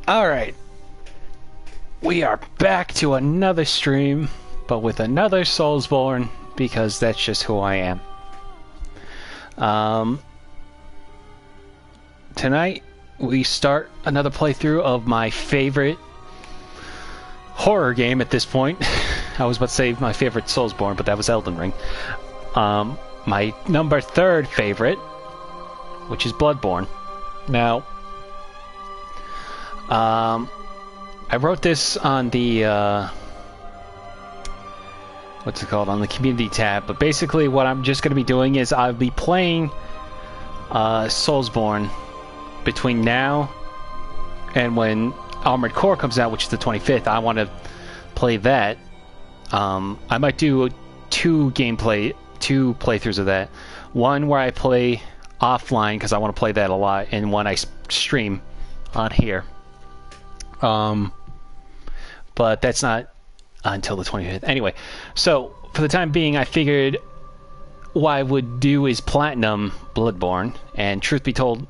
Alright, we are back to another stream, but with another Soulsborne, because that's just who I am. Tonight, we start another playthrough of my favorite horror game at this point. I was about to say my favorite Soulsborne, but that was Elden Ring. My number 3rd favorite, which is Bloodborne. Now, I wrote this on the, what's it called, on the community tab, but basically what I'm just going to be doing is I'll be playing Soulsborne between now and when Armored Core comes out, which is the 25th. I want to play that. I might do two playthroughs of that. One where I play offline, because I want to play that a lot, and one I stream on here. But that's not until the 25th. Anyway, so for the time being, I figured what I would do is platinum Bloodborne, and truth be told,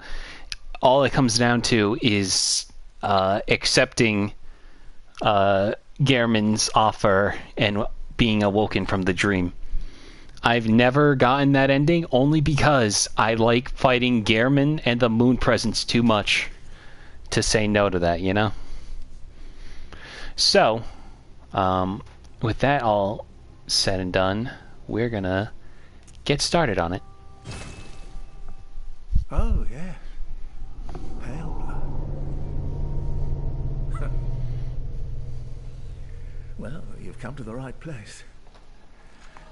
all it comes down to is accepting Gehrman's offer and being awoken from the dream. I've never gotten that ending, only because I like fighting Gehrman and the Moon Presence too much to say no to that, you know? So, with that all said and done, we're gonna get started on it. Oh, yes. Pale blood. Well, you've come to the right place.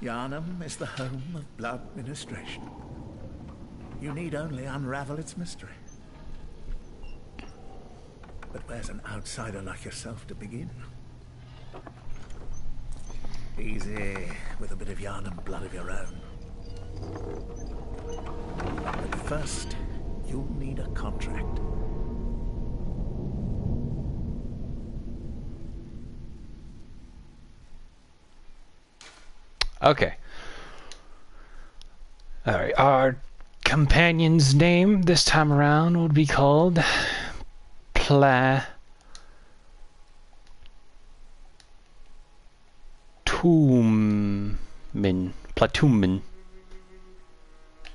Yharnam is the home of blood ministration. You need only unravel its mystery. But where's an outsider like yourself to begin? Easy, with a bit of Yharnam blood of your own. But first, you'll need a contract. Okay. Alright, our companion's name this time around would be called Platumman.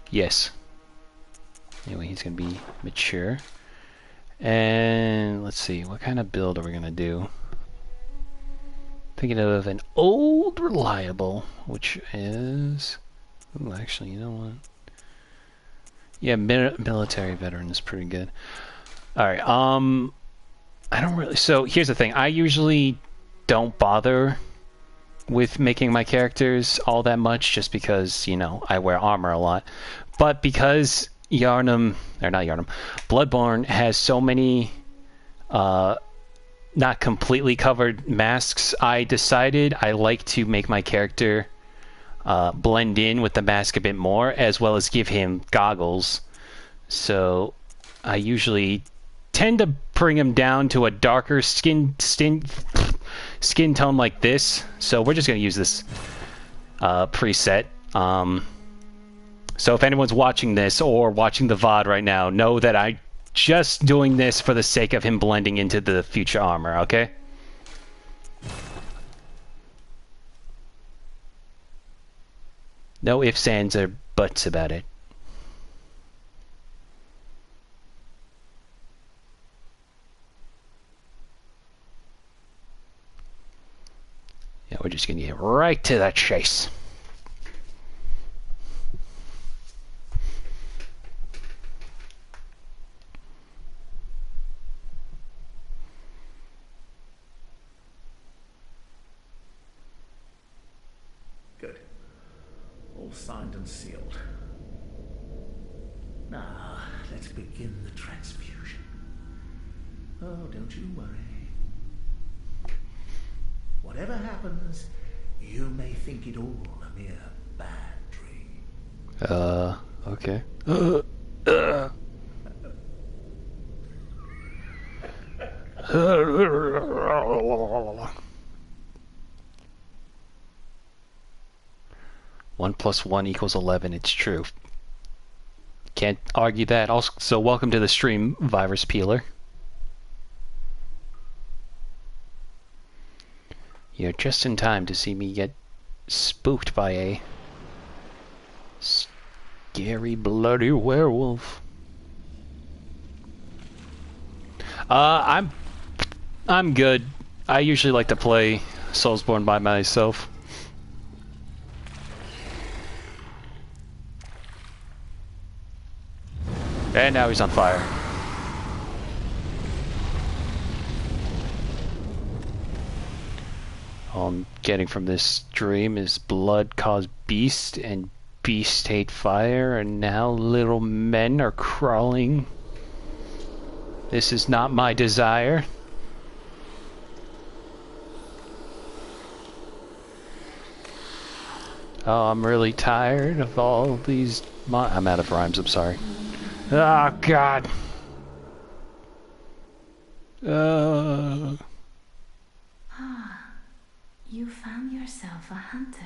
Yes. Anyway, he's gonna be mature. And let's see, what kind of build are we gonna do? Thinking of an old reliable, which is... Ooh, actually, you know what? Yeah, military veteran is pretty good. Alright, I don't really... So, here's the thing. I usually don't bother with making my characters all that much, just because, you know, I wear armor a lot. But because Bloodborne has so many, not completely covered masks, I decided I like to make my character blend in with the mask a bit more, as well as give him goggles. So I usually tend to bring him down to a darker skin tone like this. So we're just going to use this preset. So if anyone's watching this or watching the VOD right now, know that I just doing this for the sake of him blending into the future armor, okay? No ifs, ands, or buts about it. Yeah, we're just gonna get right to the chase. Good. All signed and sealed. Now, let's begin the transfusion. Oh, don't you worry. Whatever happens, you may think it all a mere bad dream. Okay. 1 + 1 = 11. It's true. Can't argue that. Also, welcome to the stream, Virus Peeler. You're just in time to see me get spooked by a scary, bloody werewolf. I'm good. I usually like to play Soulsborne by myself. And now he's on fire. All I'm getting from this dream is blood caused beast, and beast hate fire, and now little men are crawling. This is not my desire. Oh, I'm really tired of all these I'm out of rhymes, I'm sorry. Oh, God. You found yourself a hunter.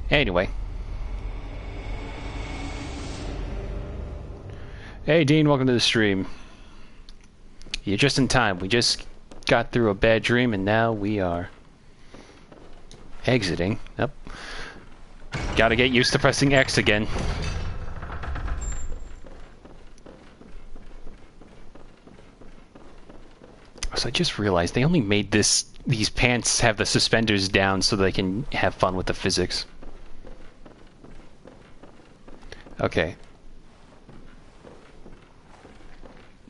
Anyway. Hey, Dean, welcome to the stream. You're just in time. We just got through a bad dream, and now we are exiting. Yep. Gotta get used to pressing X again. So I just realized they only made these pants have the suspenders down so they can have fun with the physics. Okay.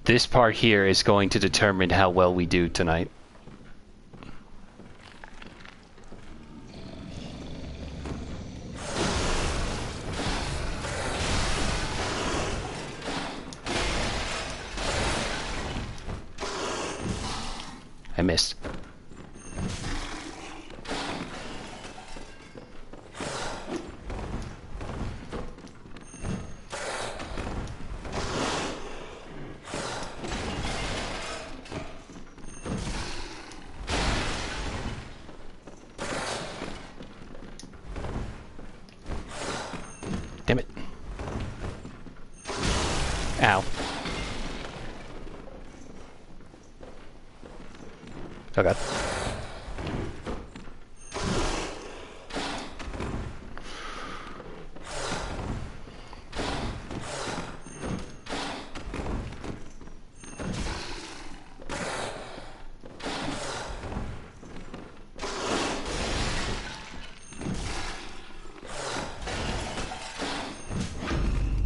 This part here is going to determine how well we do tonight. I missed. Damn it. Ow. Oh god.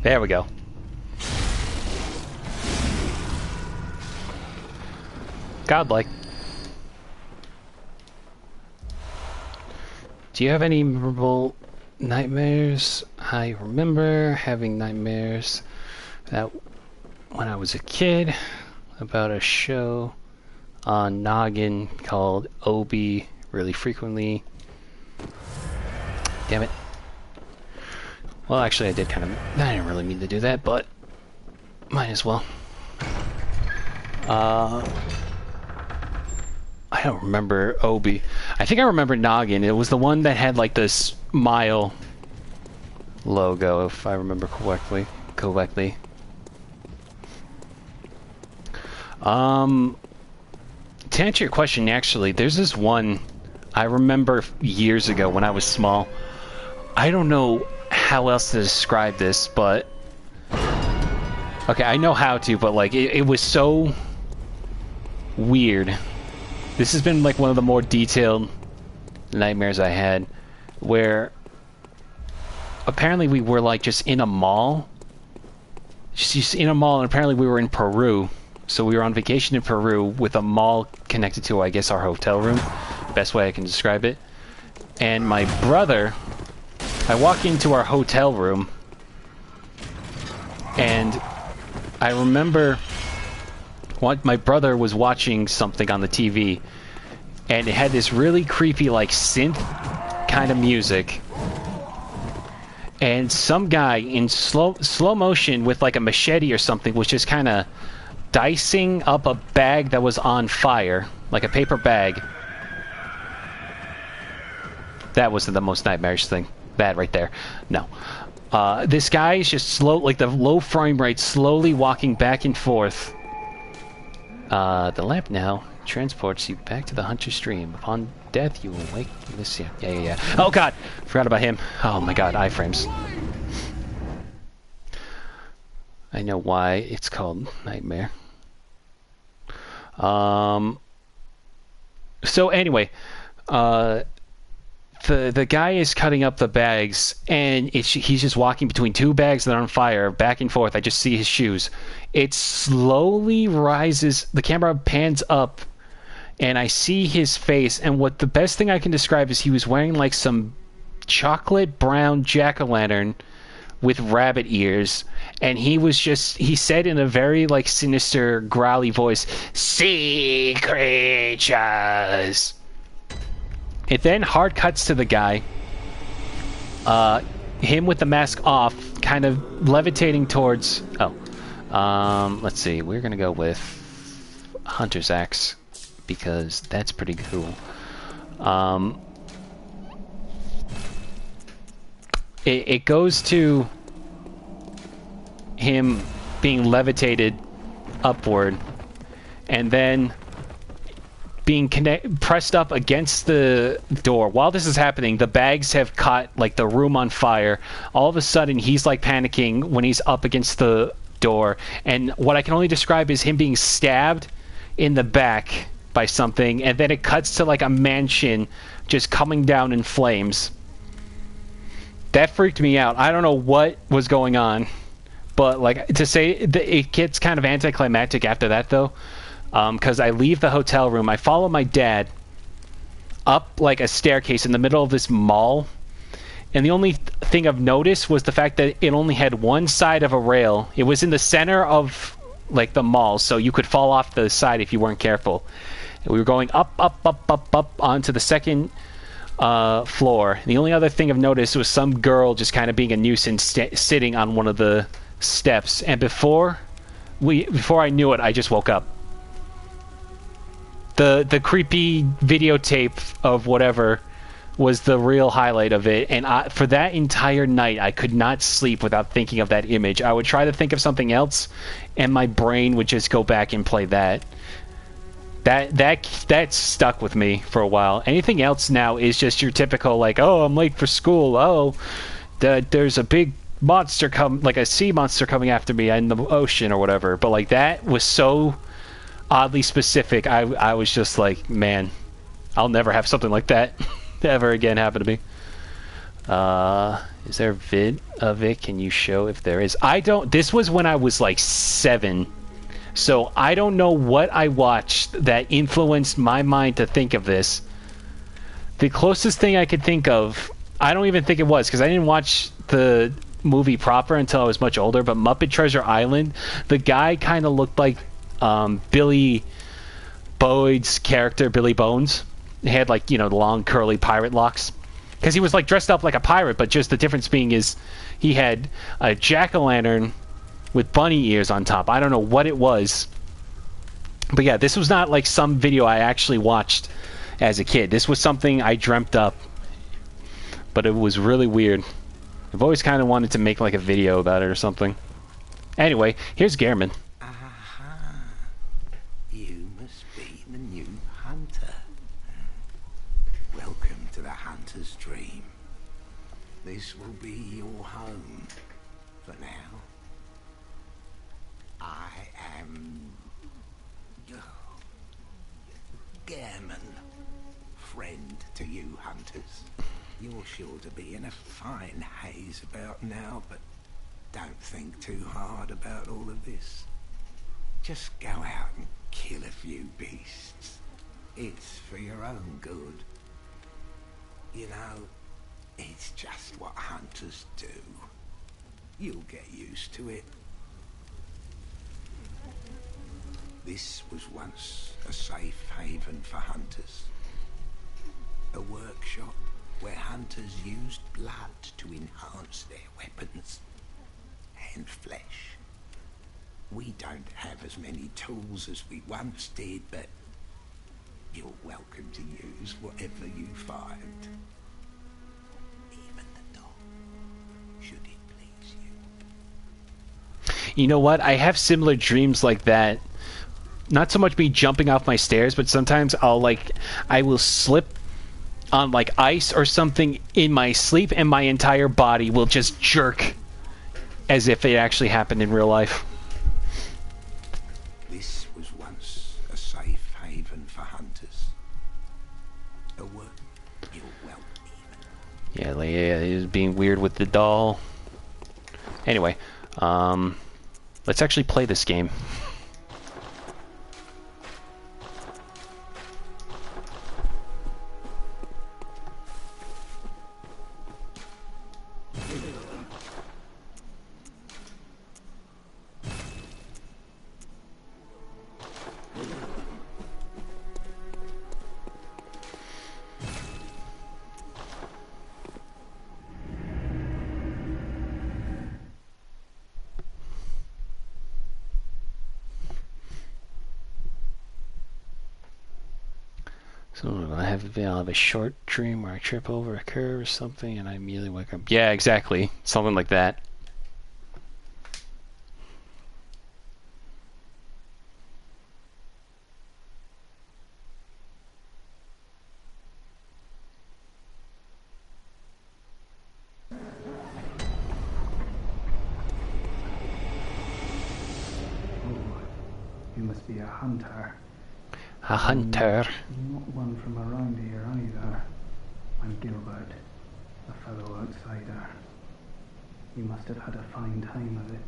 There we go. Godlike. Do you have any memorable nightmares? I remember having nightmares that when I was a kid about a show on Noggin called Obi really frequently. Damn it. Well, actually I didn't really mean to do that, but might as well. I don't remember Obi. I think I remember Noggin. It was the one that had like this smile logo, if I remember correctly. To answer your question, actually, there's this one I remember years ago when I was small. I don't know how else to describe this, but okay, I know how to, but like it was so weird. This has been like one of the more detailed nightmares I had, where apparently we were like just in a mall. Just in a mall, and apparently we were in Peru. So we were on vacation in Peru with a mall connected to, I guess, our hotel room. Best way I can describe it. And my brother, I walk into our hotel room, and I remember my brother was watching something on the TV, and it had this really creepy, like, synth kind of music. And some guy in slow motion with, like, a machete or something was just kind of dicing up a bag that was on fire, like a paper bag. That was the most nightmarish thing. That right there. No. This guy is just like the low frame rate, slowly walking back and forth. The lamp now transports you back to the hunter stream. Upon death, you will wake this. Yeah. Oh god, forgot about him. Oh my god, iframes. I know why it's called Nightmare. So anyway, the guy is cutting up the bags, and he's just walking between two bags that are on fire, back and forth. I just see his shoes. It slowly rises. The camera pans up, and I see his face. And what the best thing I can describe is he was wearing like some chocolate brown jack-o'-lantern with rabbit ears. And he said in a very like sinister, growly voice, "Sea creatures." It then hard cuts to the guy, him with the mask off, kind of levitating towards. Let's see. We're gonna go with Hunter's Axe because that's pretty cool. It goes to him being levitated upward and then being pressed up against the door. While this is happening, the bags have caught like the room on fire. All of a sudden he's like panicking when he's up against the door, and what I can only describe is him being stabbed in the back by something, and then it cuts to like a mansion just coming down in flames. That freaked me out. I don't know what was going on. But like to say, it gets kind of anticlimactic after that, though, because I leave the hotel room. I follow my dad up like a staircase in the middle of this mall, and the only thing of notice was the fact that it only had one side of a rail. It was in the center of like the mall, so you could fall off the side if you weren't careful. And we were going up onto the second floor. And the only other thing of notice was some girl just kind of being a nuisance sitting on one of the steps, and before I knew it, I just woke up. The creepy videotape of whatever was the real highlight of it, and for that entire night I could not sleep without thinking of that image. I would try to think of something else, and my brain would just go back and play that. That stuck with me for a while. Anything else now is just your typical like, oh, I'm late for school. Oh, there's a big monster like a sea monster coming after me in the ocean or whatever. But like that was so oddly specific. I was just like, man, I'll never have something like that ever again happen to me. Is there a vid of it? Can you show if there is? I don't. This was when I was like 7, so I don't know what I watched that influenced my mind to think of this. The closest thing I could think of, I don't even think it was, because I didn't watch the movie proper until I was much older, but Muppet Treasure Island, the guy kind of looked like Billy Boyd's character, Billy Bones. He had like, you know, the long curly pirate locks, because he was like dressed up like a pirate, but just the difference being is he had a jack-o'-lantern with bunny ears on top. I don't know what it was, but yeah, this was not like some video I actually watched as a kid. This was something I dreamt up, but it was really weird. I've always kind of wanted to make like a video about it or something. Anyway, here's Gehrman. Aha. You must be the new hunter. Welcome to the hunter's dream. This will be your home for now. I am Gehrman, friend to you hunters. You're sure to be in a fine haze about now, but don't think too hard about all of this. Just go out and kill a few beasts. It's for your own good. You know, it's just what hunters do. You'll get used to it. This was once a safe haven for hunters. A workshop where hunters used blood to enhance their weapons and flesh. We don't have as many tools as we once did, but you're welcome to use whatever you find. Even the dog, should it please you. You know what? I have similar dreams like that not so much me jumping off my stairs, but sometimes I will slip on like ice or something in my sleep, and my entire body will just jerk as if it actually happened in real life. This was once a safe haven for hunters. A work you're well even. Yeah, like, yeah, he was being weird with the doll. Anyway, let's actually play this game. So I'll have a short dream where I trip over a curve or something and I immediately wake up. Yeah, exactly. Something like that. You must be a hunter. A hunter. Not one from around here either. I'm Gilbert, a fellow outsider. You must have had a fine time of it.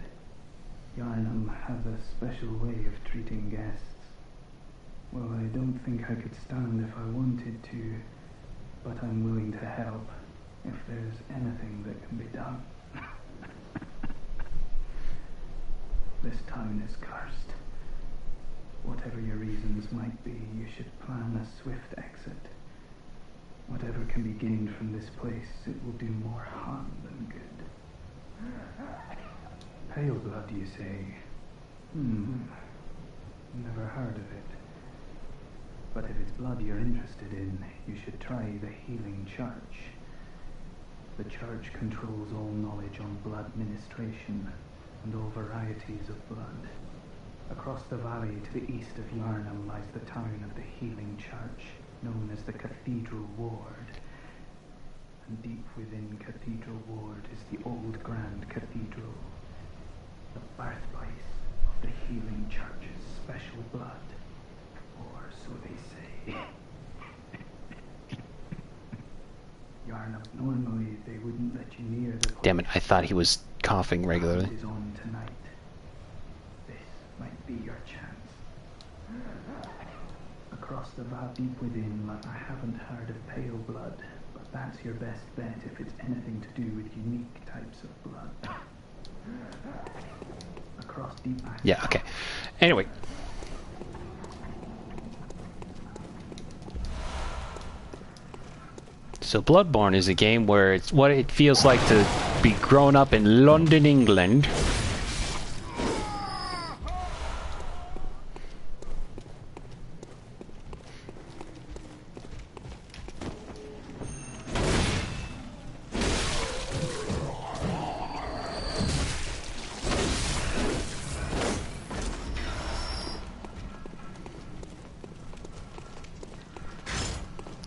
Yarnum has a special way of treating guests. Well, I don't think I could stand if I wanted to, but I'm willing to help if there's anything that can be done. This town is cursed. Whatever your reasons might be, you should plan a swift exit. Whatever can be gained from this place, it will do more harm than good. Pale blood, you say? Never heard of it. But if it's blood you're interested in, you should try the Healing Church. The church controls all knowledge on blood ministration and all varieties of blood. Across the valley to the east of Yarnum lies the town of the Healing Church, known as the Cathedral Ward. And deep within Cathedral Ward is the old Grand Cathedral, the birthplace of the Healing Church's special blood, or so they say. Yarnum, normally they wouldn't let you near the place. Damn it, I thought he was coughing regularly. Is on tonight. This might be your chance. Across the valley deep within, I haven't heard of pale blood, but that's your best bet if it's anything to do with unique types of blood. Across deep. Yeah, okay. Anyway. So Bloodborne is a game where it's what it feels like to be grown up in London, England.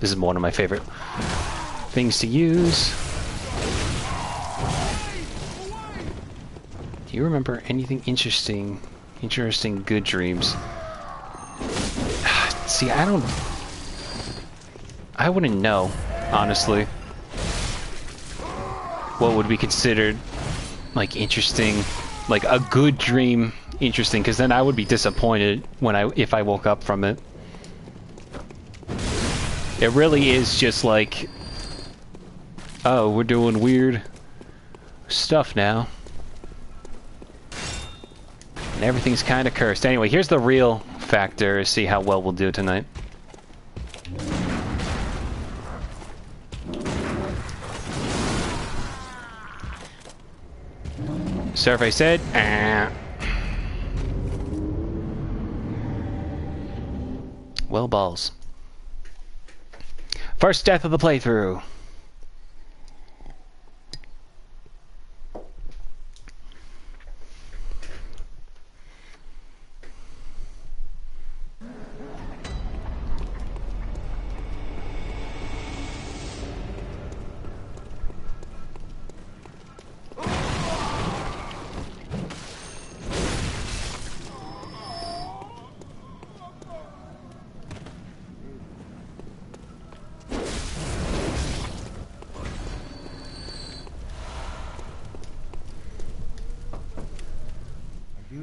This is one of my favorite things to use. Do you remember anything interesting good dreams? See, I wouldn't know, honestly, what would be considered like interesting, like a good dream interesting, because then I would be disappointed if I woke up from it. It really is just like, oh, we're doing weird stuff now. And everything's kind of cursed. Anyway, here's the real factor to see how well we'll do tonight. Survey said, well, balls. First death of the playthrough.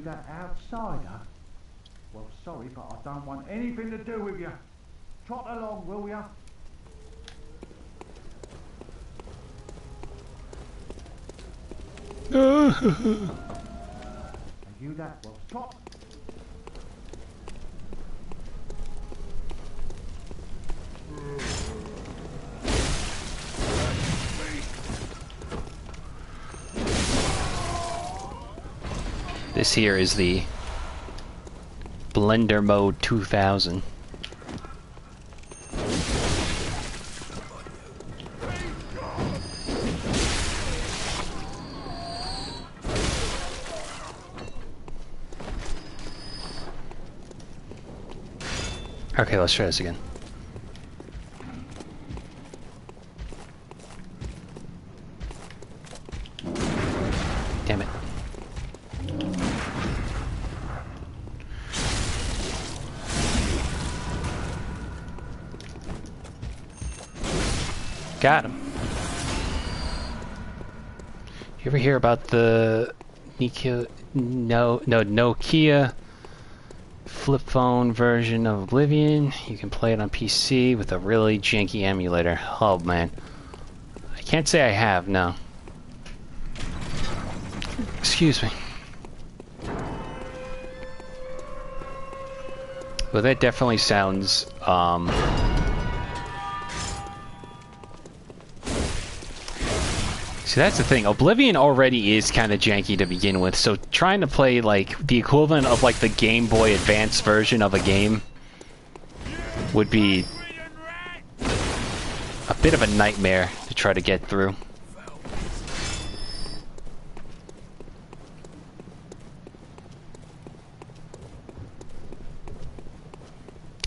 that outsider? Well, sorry, but I don't want anything to do with you. Trot along, will ya? And you that, well, trot. This here is the Blender Mode 2000. Okay, let's try this again. Damn it. Got him. You ever hear about the Nokia flip phone version of Oblivion? You can play it on PC with a really janky emulator. Oh man. I can't say I have, no. Excuse me. Well, that definitely sounds, See, that's the thing. Oblivion already is kind of janky to begin with, so trying to play, like, the equivalent of, like, the Game Boy Advance version of a game would be a bit of a nightmare to try to get through.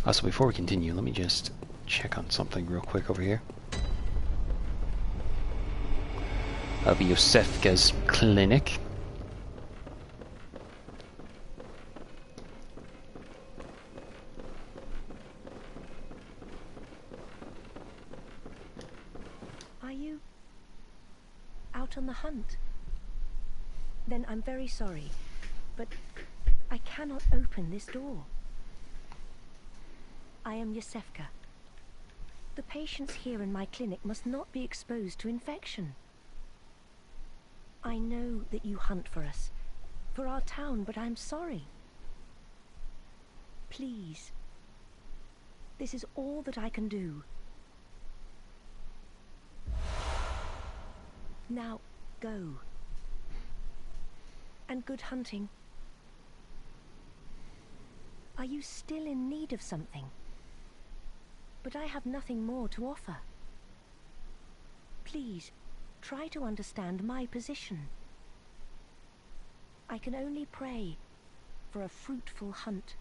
Also, before we continue, let me just check on something real quick over here. Of Yosefka's clinic. Are you out on the hunt? Then I'm very sorry, but I cannot open this door. I am Yosefka. The patients here in my clinic must not be exposed to infection. I know that you hunt for us, for our town, but I'm sorry. Please. This is all that I can do. Now, go. And good hunting. Are you still in need of something? But I have nothing more to offer. Please. Try to understand my position. I can only pray for a fruitful hunt.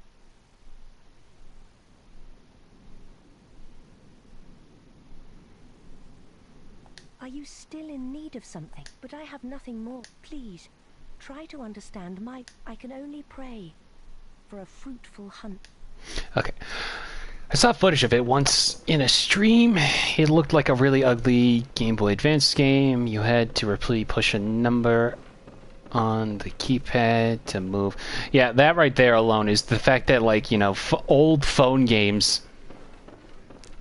Are you still in need of something? But I have nothing more. Please, try to understand my... I can only pray for a fruitful hunt. Okay. I saw footage of it once in a stream. It looked like a really ugly Game Boy Advance game. You had to repeatedly push a number on the keypad to move. Yeah, that right there alone is the fact that, like, you know, old phone games.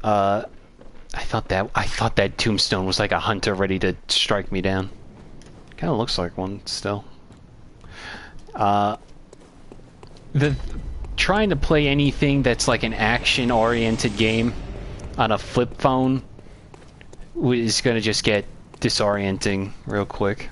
I thought that tombstone was like a hunter ready to strike me down. Kind of looks like one still. Trying to play anything that's like an action-oriented game on a flip phone is going to just get disorienting real quick.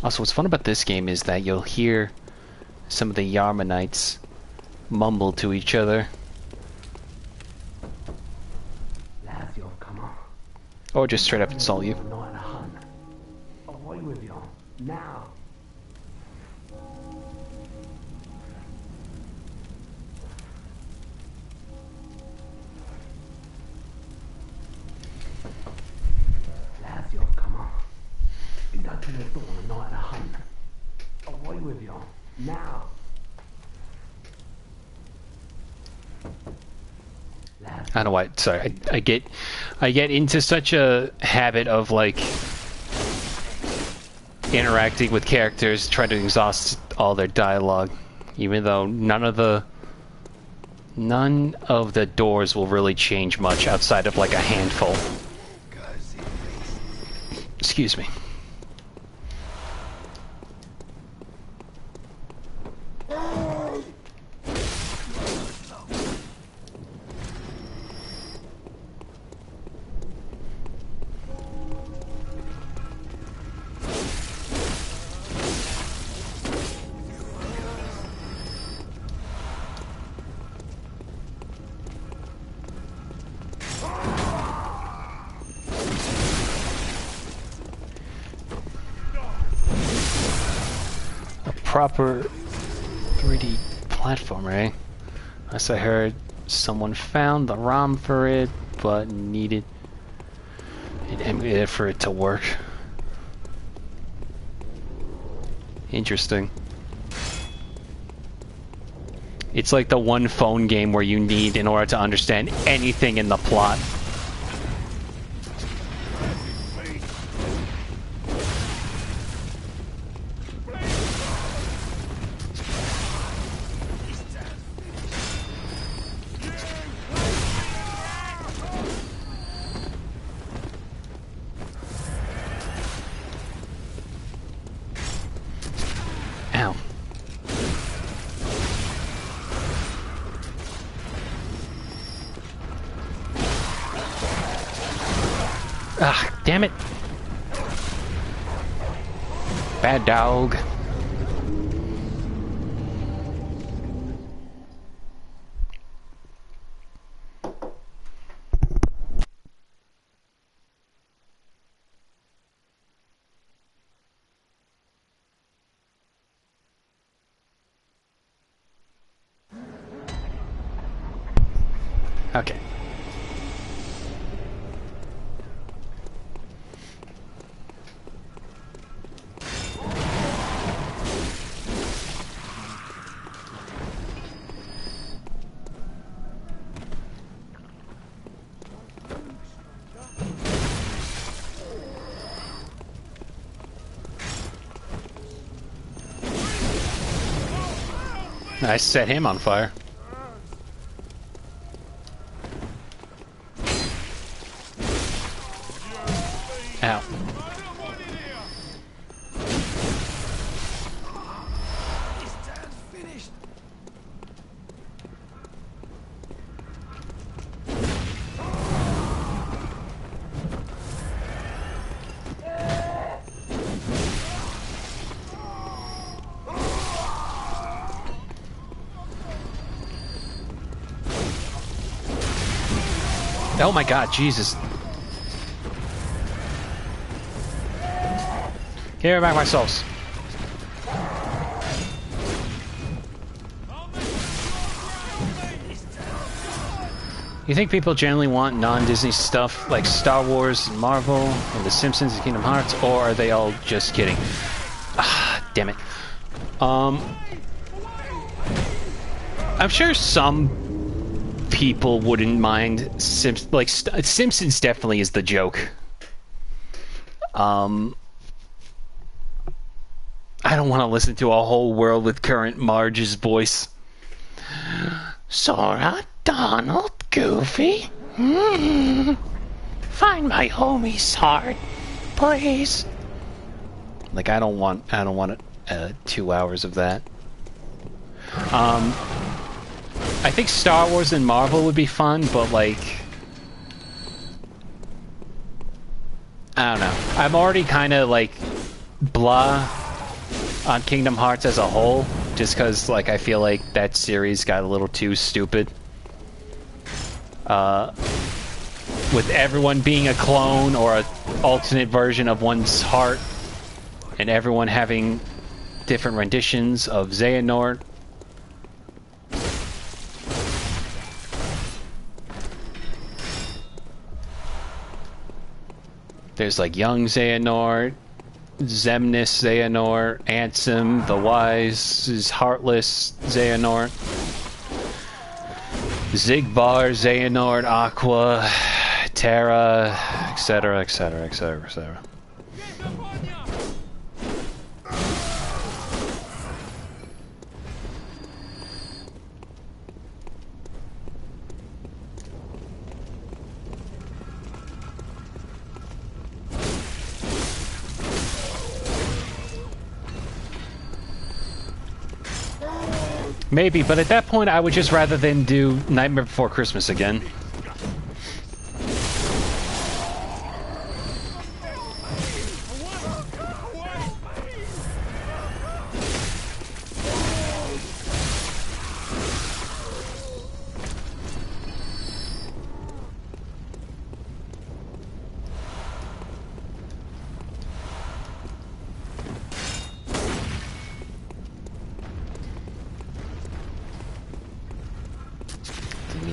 Also, what's fun about this game is that you'll hear some of the Yarmanites mumble to each other. Or just straight up insult you. Away with you now. Lads, you've come on. You don't do this on a night and a hunt. Away with you now. I don't know why. Sorry, I get into such a habit of like interacting with characters, trying to exhaust all their dialogue, even though none of the doors will really change much outside of like a handful. Excuse me. Proper 3D platformer, eh? As I heard, someone found the ROM for it, but needed an emulator for it to work. Interesting. It's like the one phone game where you need in order to understand anything in the plot. Ow. Ah, damn it. Bad dog. Okay. I set him on fire. Ow. Oh my god, Jesus. Give me back my souls. You think people generally want non-Disney stuff like Star Wars and Marvel and The Simpsons and Kingdom Hearts, or are they all just kidding? Ah, damn it. I'm sure some people wouldn't mind Simpsons definitely is the joke. I don't want to listen to a whole world with current Marge's voice. Sora, Donald, Goofy. Find my homie's heart, please. Like I don't want 2 hours of that. I think Star Wars and Marvel would be fun, but like I don't know. I'm already kind of like blah on Kingdom Hearts as a whole, just because like I feel like that series got a little too stupid. With everyone being a clone or an alternate version of one's heart, and everyone having different renditions of Xehanort. There's like young Xehanort, Xemnas Xehanort, Ansem, the Wise is Heartless Xehanort, Zigbar, Xehanort, Aqua, Terra, etc., etc., etc., etc. Maybe, but at that point I would just rather than do Nightmare Before Christmas again.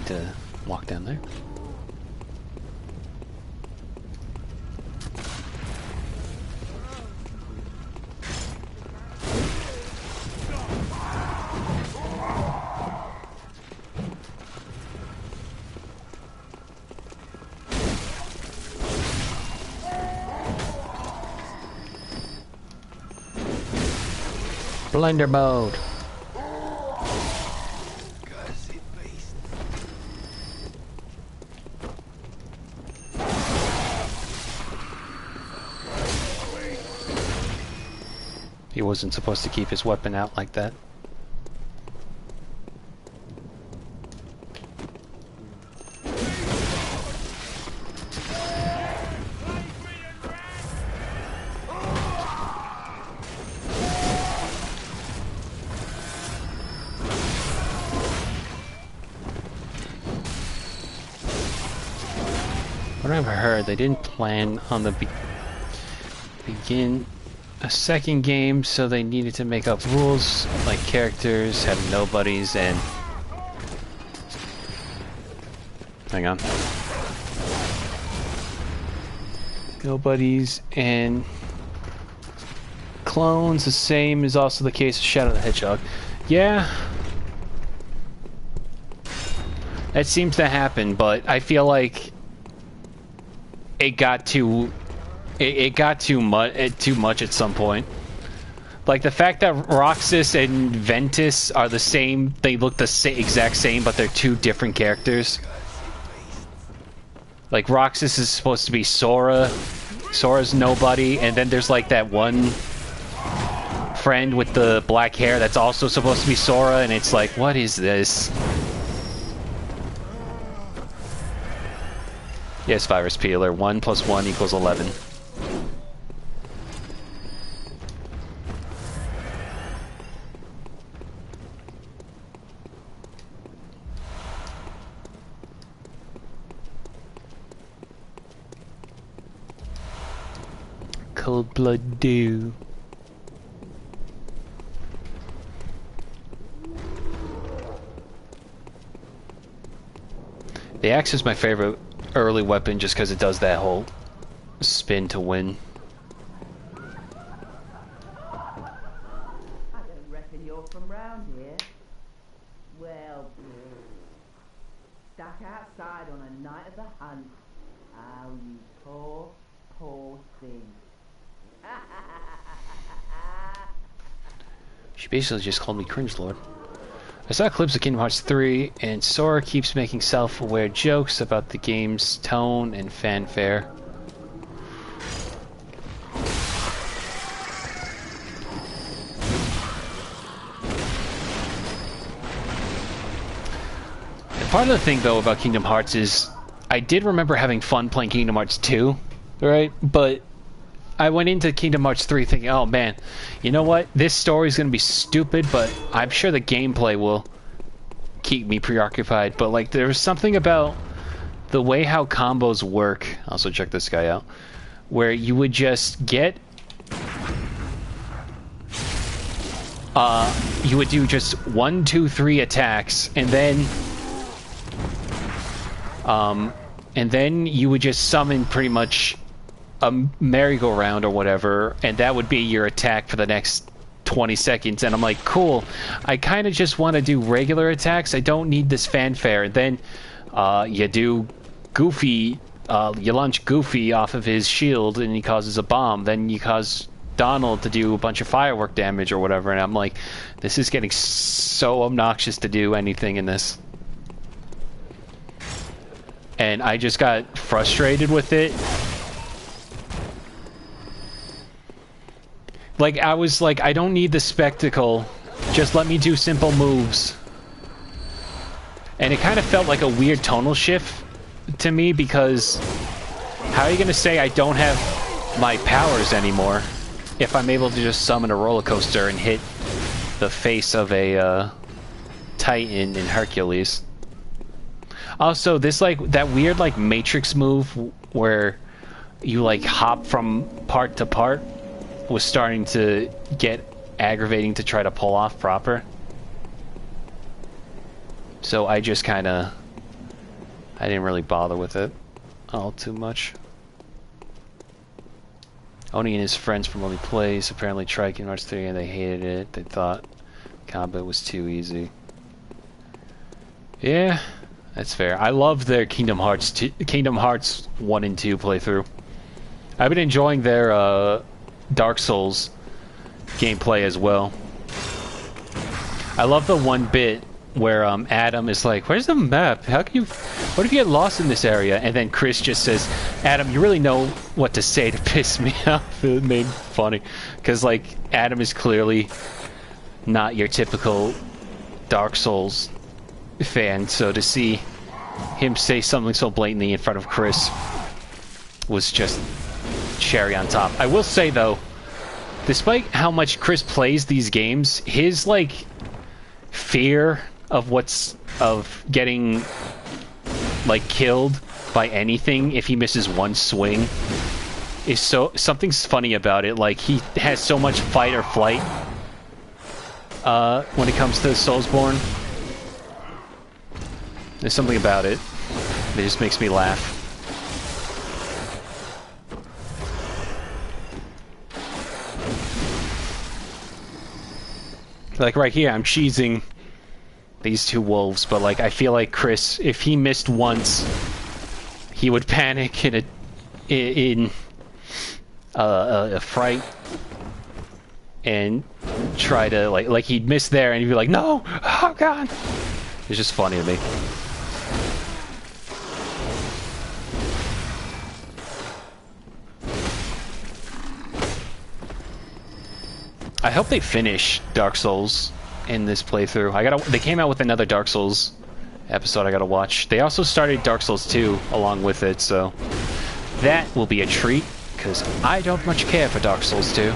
To walk down there. Blender mode. He wasn't supposed to keep his weapon out like that. What I've heard, they didn't plan on the begin a second game, so they needed to make up rules like characters having nobodies and hang on, nobodies and clones. The same is also the case with Shadow the Hedgehog. Yeah, that seems to happen, but I feel like it got too much at some point. Like the fact that Roxas and Ventus are the same, they look the exact same, but they're two different characters. Like Roxas is supposed to be Sora, Sora's nobody, and then there's like that one friend with the black hair that's also supposed to be Sora, and it's like, what is this? Yes, Virus Peeler. 1 + 1 = 11. Cold Blood Dew. The axe is my favorite early weapon just because it does that whole spin to win. I don't reckon you're from round here. Well, stuck outside on a night of the hunt. Oh, you poor, poor thing. She basically just called me cringe lord. I saw clips of Kingdom Hearts 3, and Sora keeps making self-aware jokes about the game's tone and fanfare. And part of the thing, though, about Kingdom Hearts is I did remember having fun playing Kingdom Hearts 2, right? But I went into Kingdom Hearts 3 thinking, oh man, you know what? This story's gonna be stupid, but I'm sure the gameplay will keep me preoccupied. But like, there was something about the way how combos work. Also, check this guy out, where you would just get, you would do just 1, 2, 3 attacks, and then you would just summon pretty much a merry-go-round or whatever, and that would be your attack for the next 20 seconds, and I'm like, cool, I kind of just want to do regular attacks. I don't need this fanfare. Then you do Goofy, you launch Goofy off of his shield and he causes a bomb. Then you cause Donald to do a bunch of firework damage or whatever, and I'm like, this is getting so obnoxious to do anything in this. And I just got frustrated with it. Like, I was like, I don't need the spectacle. Just let me do simple moves. And it kind of felt like a weird tonal shift to me, because how are you going to say I don't have my powers anymore if I'm able to just summon a roller coaster and hit the face of a Titan in Hercules? Also, this, like, that weird, like, Matrix move where you, like, hop from part to part was starting to get aggravating to try to pull off proper. So I just kind of... I didn't really bother with it all too much. Oni and his friends from Only Plays apparently tried Kingdom Hearts 3 and they hated it. They thought combat was too easy. Yeah, that's fair. I love their Kingdom Hearts 1 and 2 playthrough. I've been enjoying their Dark Souls gameplay as well. I love the one bit where Adam is like, "Where's the map? How can you? What if you get lost in this area?" And then Chris just says, "Adam, you really know what to say to piss me off." It made funny because, like, Adam is clearly not your typical Dark Souls fan, so to see him say something so blatantly in front of Chris was just cherry on top. I will say though, despite how much Chris plays these games, his, like, fear of getting, like, killed by anything if he misses one swing is something's funny about it. Like, he has so much fight or flight when it comes to Soulsborne. There's something about it that just makes me laugh. Like, right here, I'm cheesing these two wolves, but, like, I feel like Chris, if he missed once, he would panic in a fright and try to, like he'd miss there and he'd be like, "No! Oh, God!" It's just funny to me. I hope they finish Dark Souls in this playthrough. They came out with another Dark Souls episode I gotta watch. They also started Dark Souls 2 along with it, so that will be a treat, because I don't much care for Dark Souls 2.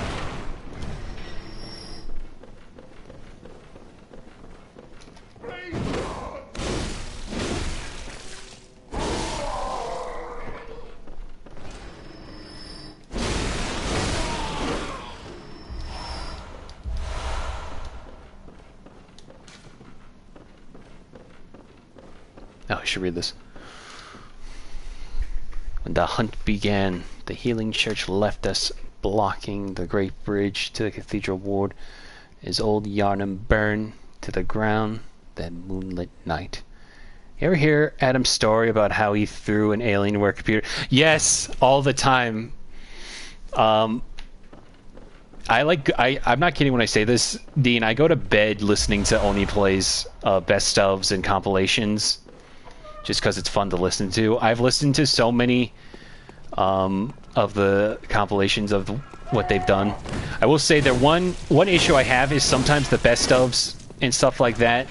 Oh, I should read this. When the hunt began, the healing church left us, blocking the great bridge to the cathedral ward, as old Yarnum burned to the ground that moonlit night. You ever hear Adam's story about how he threw an Alienware computer? Yes, all the time. I'm not kidding when I say this, Dean. I go to bed listening to Oni Plays best ofs and compilations, just because it's fun to listen to. I've listened to so many of the compilations of what they've done. I will say that one issue I have is sometimes the best ofs and stuff like that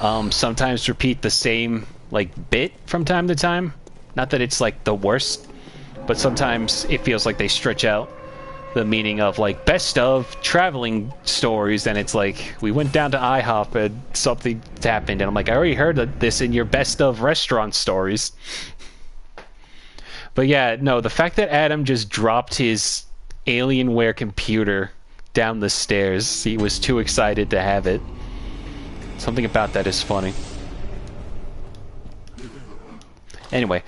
sometimes repeat the same, like, bit from time to time. Not that it's, like, the worst, but sometimes it feels like they stretch out the meaning of, like, best of traveling stories, and it's like, we went down to IHOP and something happened, and I'm like, I already heard this in your best of restaurant stories. But yeah, no, the fact that Adam just dropped his Alienware computer down the stairs, he was too excited to have it. Something about that is funny. Anyway,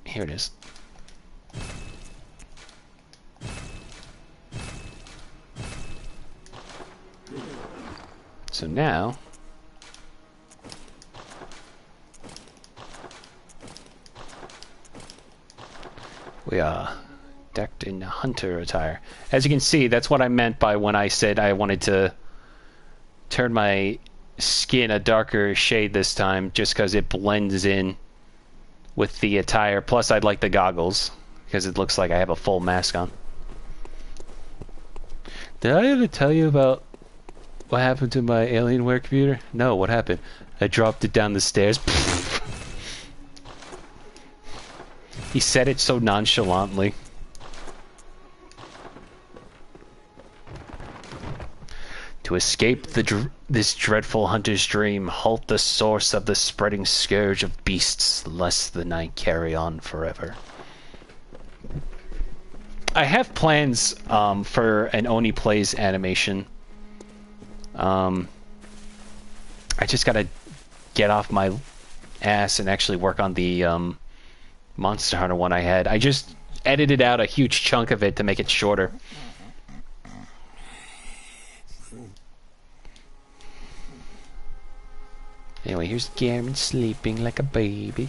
here it is. So now... we are decked in hunter attire. As you can see, that's what I meant by when I said I wanted to turn my skin a darker shade this time, just because it blends in with the attire. Plus, I'd like the goggles, because it looks like I have a full mask on. Did I ever tell you about what happened to my Alienware computer? No, what happened? I dropped it down the stairs. He said it so nonchalantly. To escape this dreadful hunter's dream, halt the source of the spreading scourge of beasts, lest the night carry on forever. I have plans for an Oni Plays animation. I just gotta get off my ass and actually work on the Monster Hunter one I had. I just edited out a huge chunk of it to make it shorter. Anyway, here's Garen sleeping like a baby.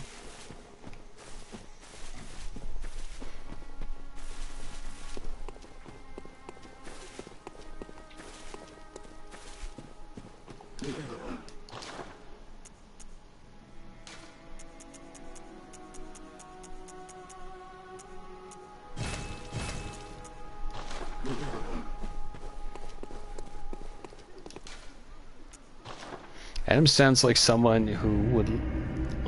Adam sounds like someone who would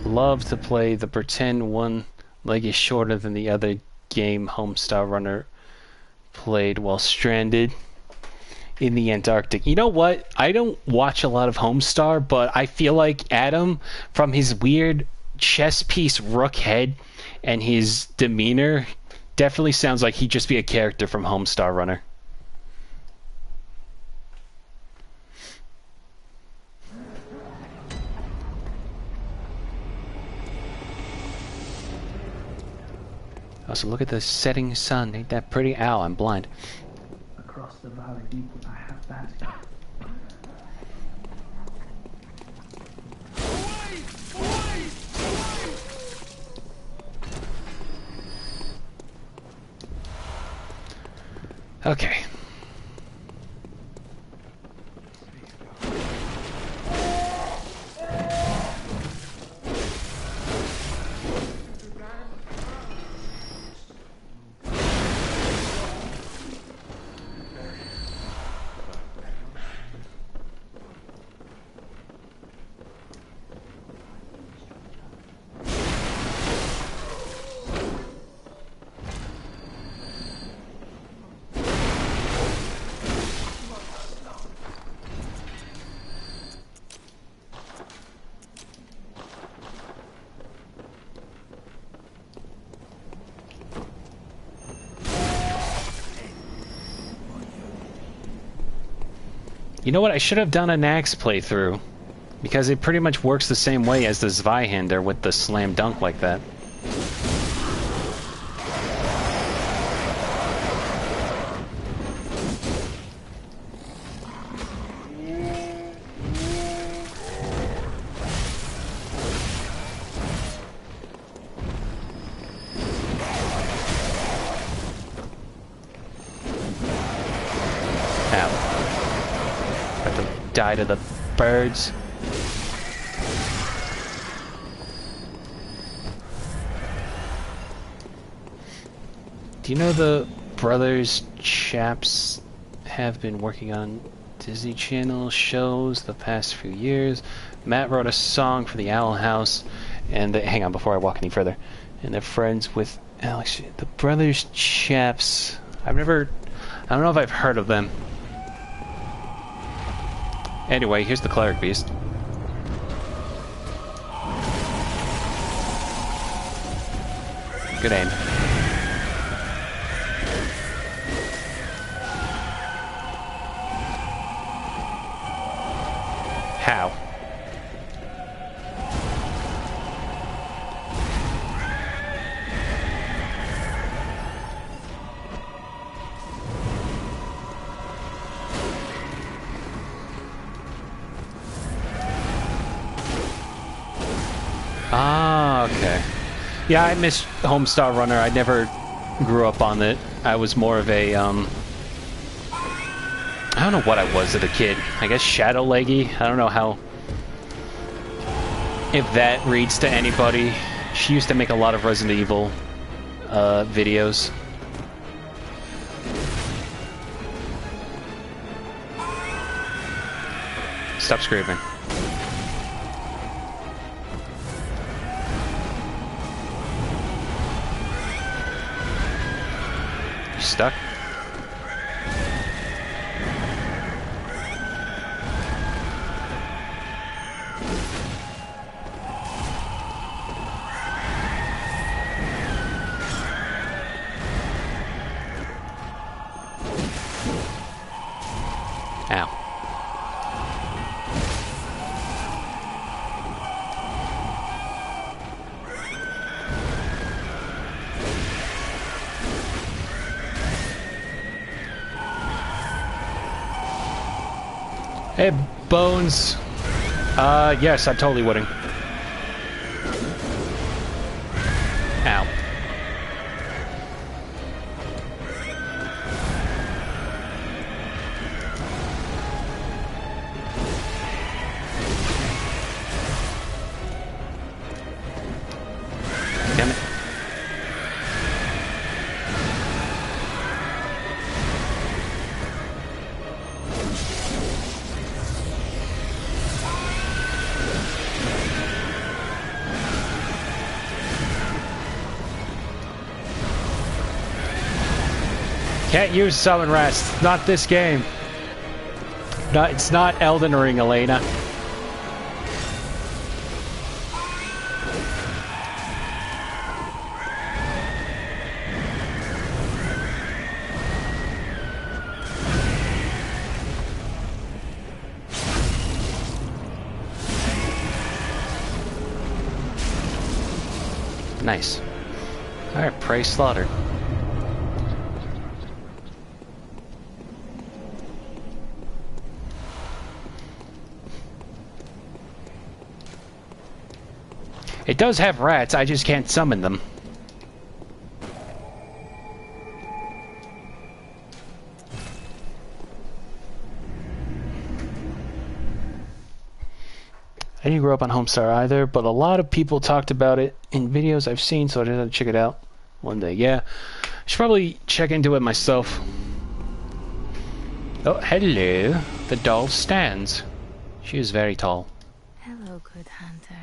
love to play the pretend one leg is shorter than the other game Homestar Runner played while stranded in the Antarctic. You know what? I don't watch a lot of Homestar, but I feel like Adam, from his weird chess piece rook head and his demeanor, definitely sounds like he'd just be a character from Homestar Runner. Also, look at the setting sun. Ain't that pretty? Ow, I'm blind. Across the valley deep I have that. Okay. You know what? I should have done a Nax playthrough, because it pretty much works the same way as the Zweihander with the slam dunk like that. Die to the birds. Do you know the brothers chaps have been working on Disney Channel shows the past few years? Matt wrote a song for the Owl House, and hang on before I walk any further. And they're friends with Alex. The brothers chaps. I don't know if I've heard of them. Anyway, here's the cleric beast. Good aim. How? Yeah, I miss Homestar Runner. I never grew up on it. I was more of a, I don't know what I was as a kid. I guess Shadow Leggy. I don't know how... if that reads to anybody. She used to make a lot of Resident Evil videos. Stop screaming. You stuck? Ow. Hey, Bones. Yes, I totally wouldn't. Ow. Damn it. Can't use summon rest. Not this game. It's not Elden Ring, Elena. Nice. Alright, prey slaughtered. It does have rats, I just can't summon them. I didn't grow up on Homestar either, but a lot of people talked about it in videos I've seen, so I decided to check it out one day. Yeah, I should probably check into it myself. Oh, hello. The doll stands. She is very tall. Hello, good hunter.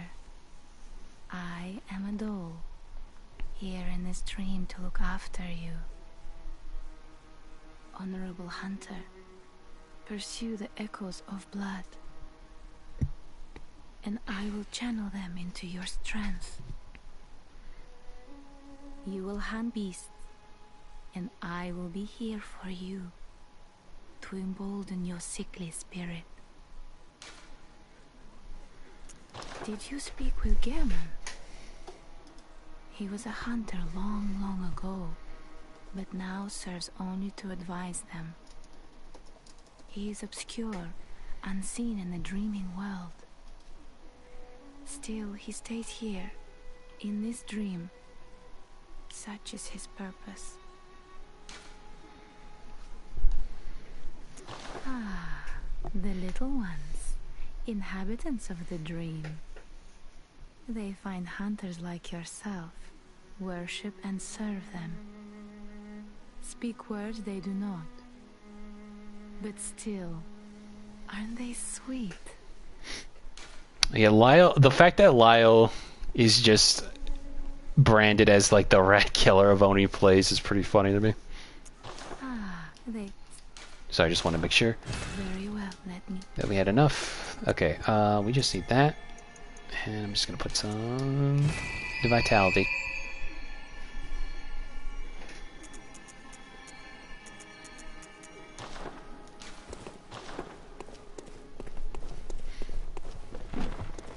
I am a doll, here in this dream to look after you. Honorable hunter, pursue the echoes of blood, and I will channel them into your strength. You will hunt beasts, and I will be here for you, to embolden your sickly spirit. Did you speak with Gehrman? He was a hunter long, long ago, but now serves only to advise them. He is obscure, unseen in the dreaming world. Still, he stays here, in this dream. Such is his purpose. Ah, the little ones, inhabitants of the dream. They find hunters like yourself, worship and serve them. Speak words they do not. But still, aren't they sweet? Yeah, Lyle, the fact that Lyle is just branded as like the rat killer of Oni Plays is pretty funny to me. Ah, they... So I just want to make sure Very well, let me... that we had enough. Okay, we just need that. And I'm just going to put some the vitality.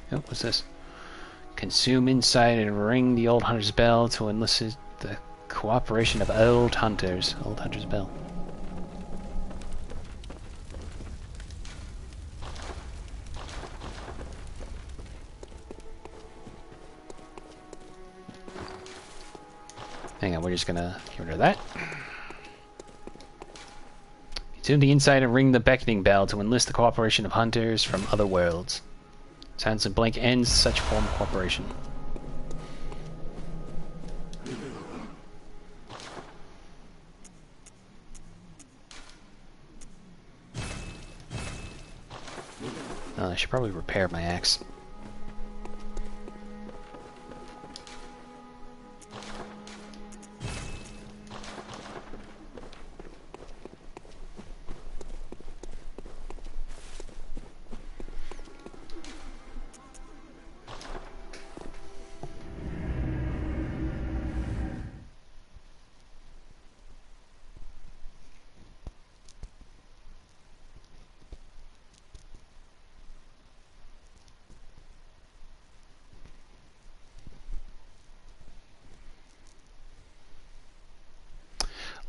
Oh, what's this? Consume insight and ring the old hunter's bell to enlist the cooperation of old hunters. Old hunter's bell. Hang on, we're just gonna get rid of that. Tune the inside and ring the beckoning bell to enlist the cooperation of hunters from other worlds. Silence and Blink ends such form of cooperation. I should probably repair my axe.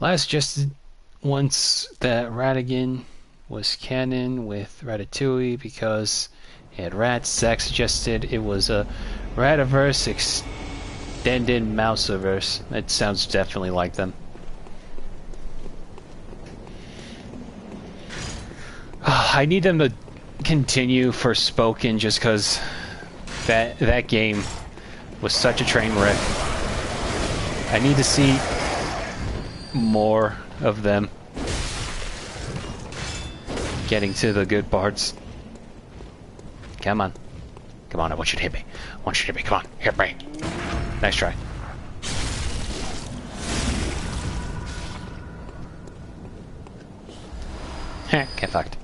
Last suggested once that Radigan was canon with Ratatouille because it had rats. Zach suggested it was a Rativerse extended Mouseverse. It sounds definitely like them. I need them to continue Forspoken just because that game was such a train wreck. I need to see more of them getting to the good parts. Come on. Come on, I want you to hit me. I want you to hit me. Come on, hit me. Nice try. Heh, get fucked.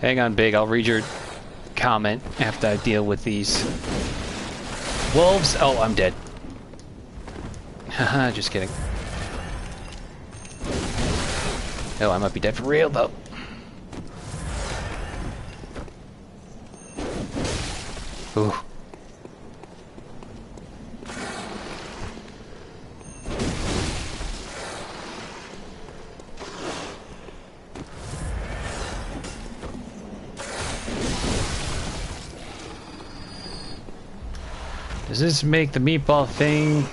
Hang on, Big. I'll read your comment after I deal with these wolves. Oh, I'm dead. Haha, just kidding. Oh, I might be dead for real, though. Ooh. Does this make the meatball thing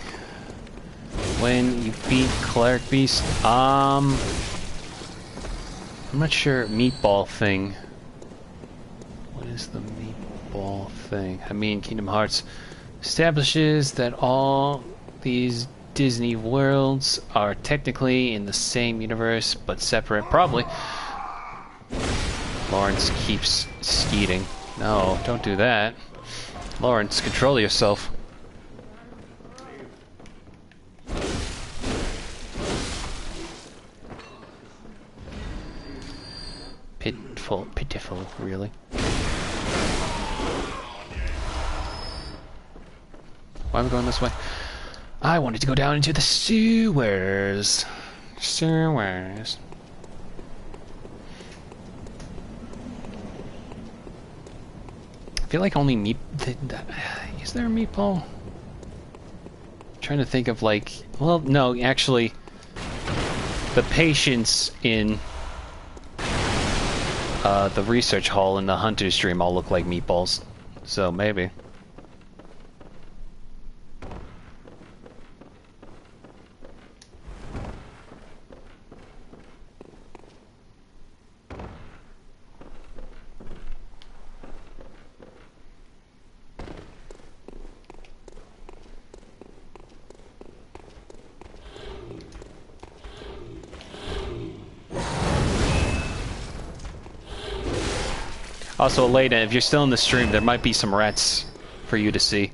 when you beat Cleric Beast? I'm not sure. Meatball thing. What is the meatball thing? I mean, Kingdom Hearts establishes that all these Disney worlds are technically in the same universe, but separate. Probably. Lawrence keeps skeeting. No, don't do that. Lawrence, control yourself. Pitiful, really. Why am I going this way? I wanted to go down into the sewers. Sewers. I feel like only meat. Is there a meatball? I'm trying to think of like. Well, no, actually, the patients in the research hall and the hunter's dream all look like meatballs. So maybe. Also, Elena, if you're still in the stream, there might be some rats for you to see.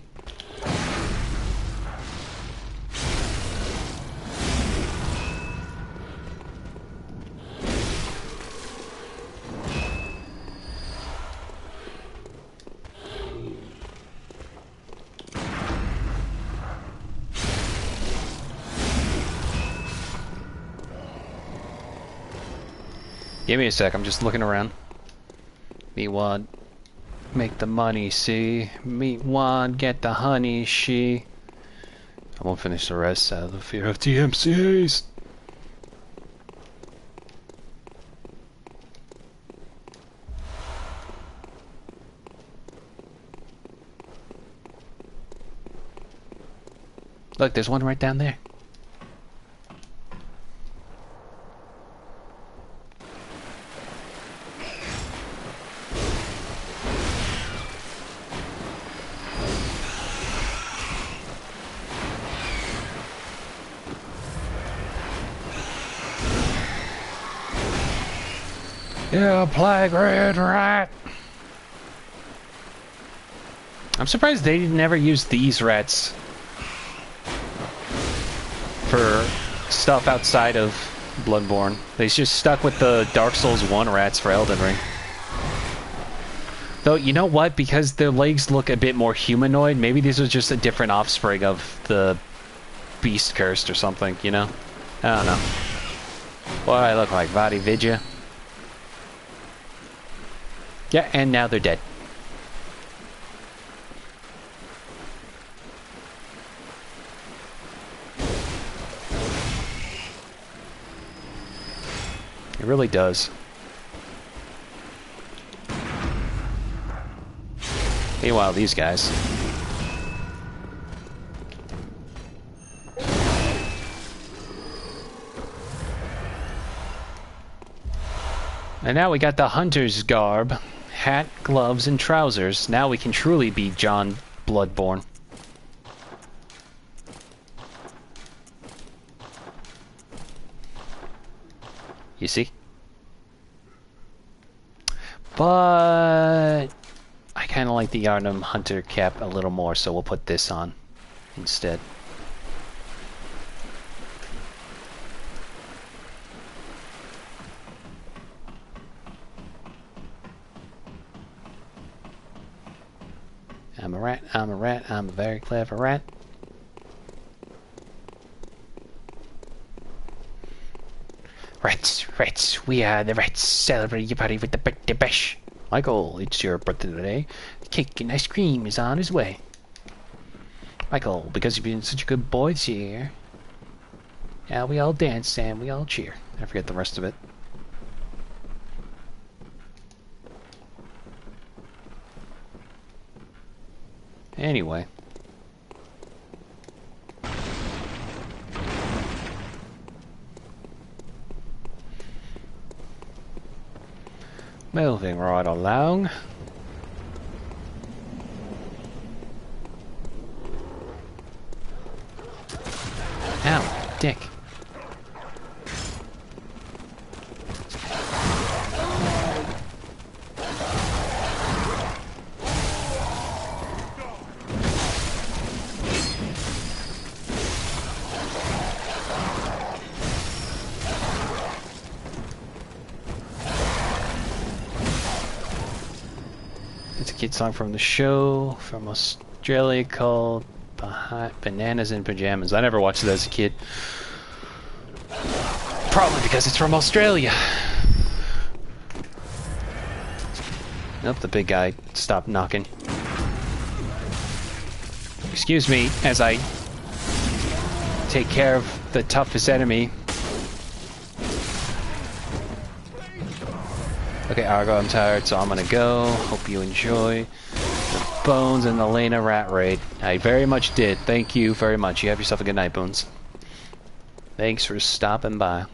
Give me a sec, I'm just looking around. Me want make the money, see? Me want get the honey, she. I won't finish the rest out of the fear of DMCAs. Look, there's one right down there. Yeah, plague red rat. I'm surprised they never used these rats for stuff outside of Bloodborne. They just stuck with the Dark Souls 1 rats for Elden Ring. Though, you know what? Because their legs look a bit more humanoid, maybe these are just a different offspring of the Beast Cursed or something, you know? I don't know. What do I look like? Vadi Vidya? Yeah, and now they're dead. It really does. Meanwhile, these guys. And now we got the hunter's garb. Hat, gloves, and trousers. Now we can truly be John Bloodborne. You see? But I kind of like the Arnhem Hunter cap a little more, so we'll put this on instead. I'm a rat, I'm a rat, I'm a very clever rat. Rats, rats, we are the rats. Celebrate your party with the birthday bash. Michael, it's your birthday today. Cake and ice cream is on his way. Michael, because you've been such a good boy this year. Yeah, we all dance and we all cheer. I forget the rest of it. Anyway. Moving right along. Ow, dick. It's a kid song from the show from Australia called Bananas in Pajamas. I never watched it as a kid. Probably because it's from Australia. Nope, the big guy stopped knocking. Excuse me as I take care of the toughest enemy. Okay, Argo, I'm tired, so I'm gonna go. Hope you enjoy the Bones and the Lena Rat Raid. I very much did. Thank you very much. You have yourself a good night, Bones. Thanks for stopping by.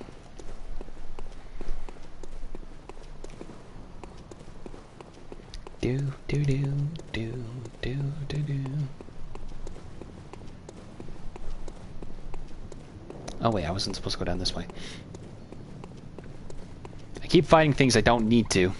Do, do, do, do, do, do, do. Oh wait, I wasn't supposed to go down this way. I keep fighting things I don't need to.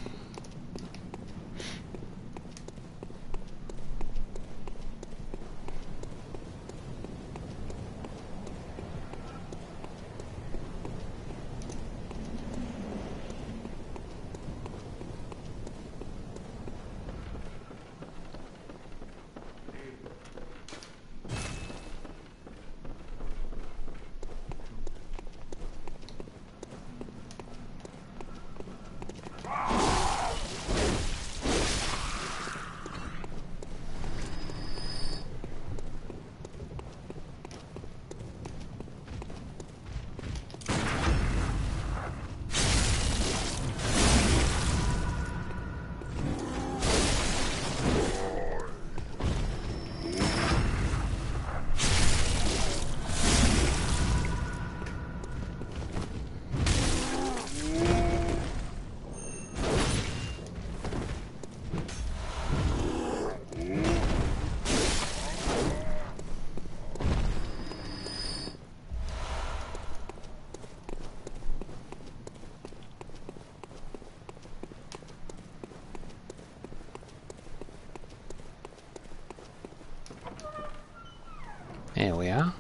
Here we are.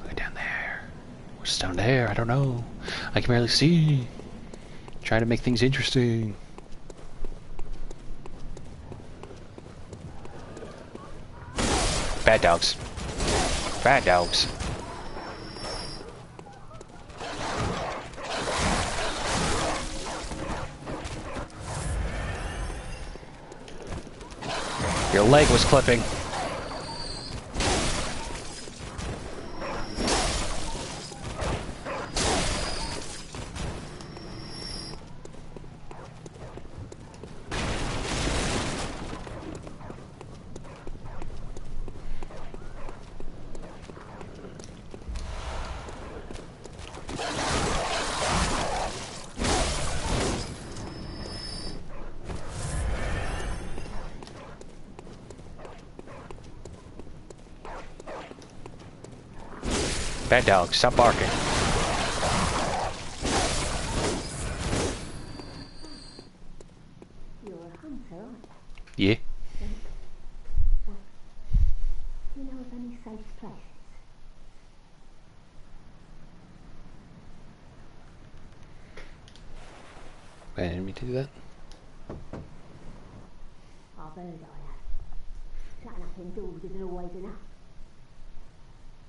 Look down there. What's down there? I don't know. I can barely see. Trying to make things interesting. Bad dogs. Bad dogs. Your leg was clipping. Bad dog, stop barking. You're a hunter, aren't Yeah. you? Do you know of any safe places? Wait, I didn't mean to do that. I've heard I have. Shutting up indoors isn't always enough.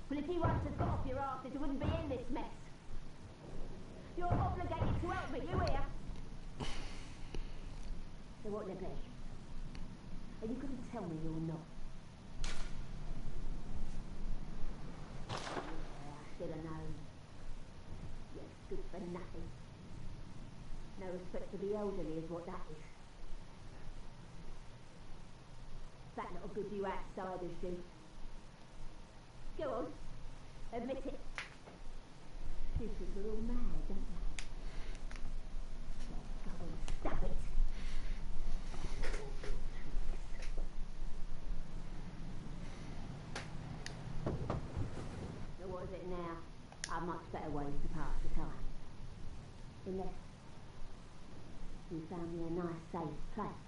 Well, if you once had got off your arse, you wouldn't be in this mess. You're obligated to help me, you hear? So what'll it be? Are you going to tell me you're not? Yeah, I should have known. You're good for nothing. No respect for the elderly is what that is. That little good you outsiders do. Go on, admit it. You think we're all mad, don't you? Go on, stop it. So what is it now? Are much better ways to pass the time. Unless you found me a nice safe place.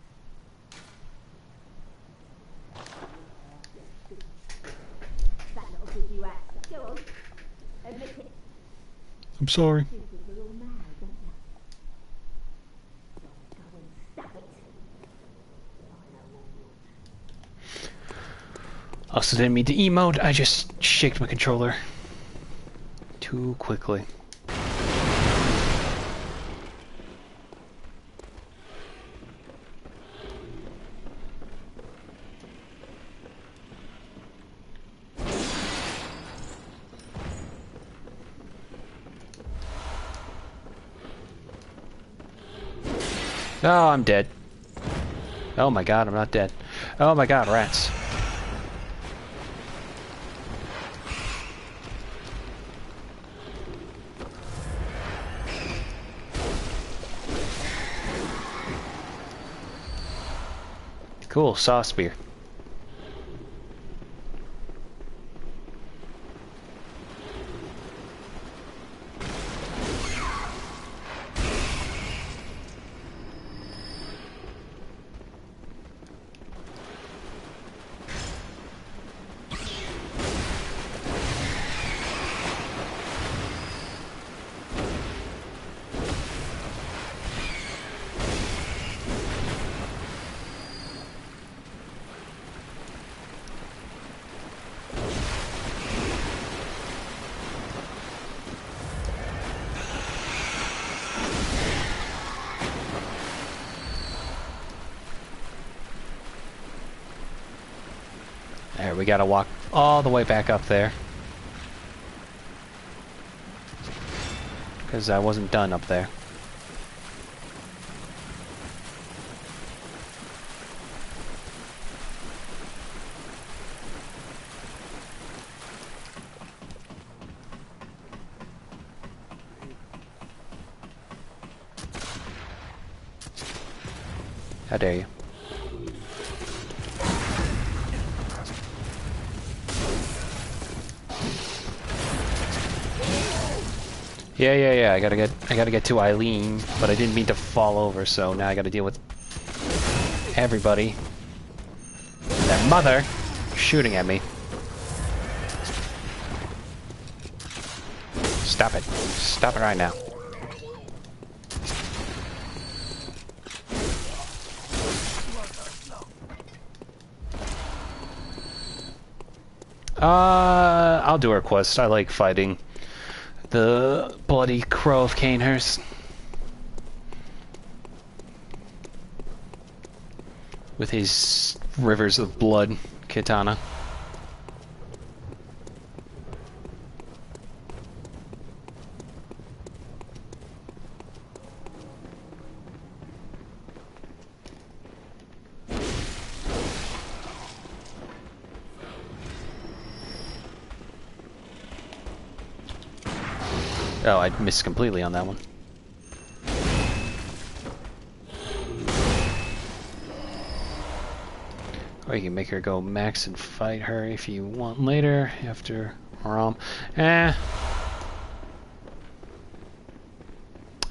That little good you act. Go on, admit it. I'm sorry. You think we're all mad, don't you? Go and stop it. I know all yours. Also didn't mean to emote, I just shaked my controller too quickly. Oh, I'm dead. Oh my god, I'm not dead. Oh my god, rats. Cool, saw spear. There, we gotta walk all the way back up there. Because I wasn't done up there. How dare you? Yeah. I gotta get to Eileen, but I didn't mean to fall over, so now I gotta deal with everybody. Their mother shooting at me. Stop it. Stop it right now. I'll do her quest. I like fighting the bloody crow of Canehurst. With his rivers of blood katana. Oh, I missed completely on that one. Or you can make her go max and fight her if you want later, after Rom. I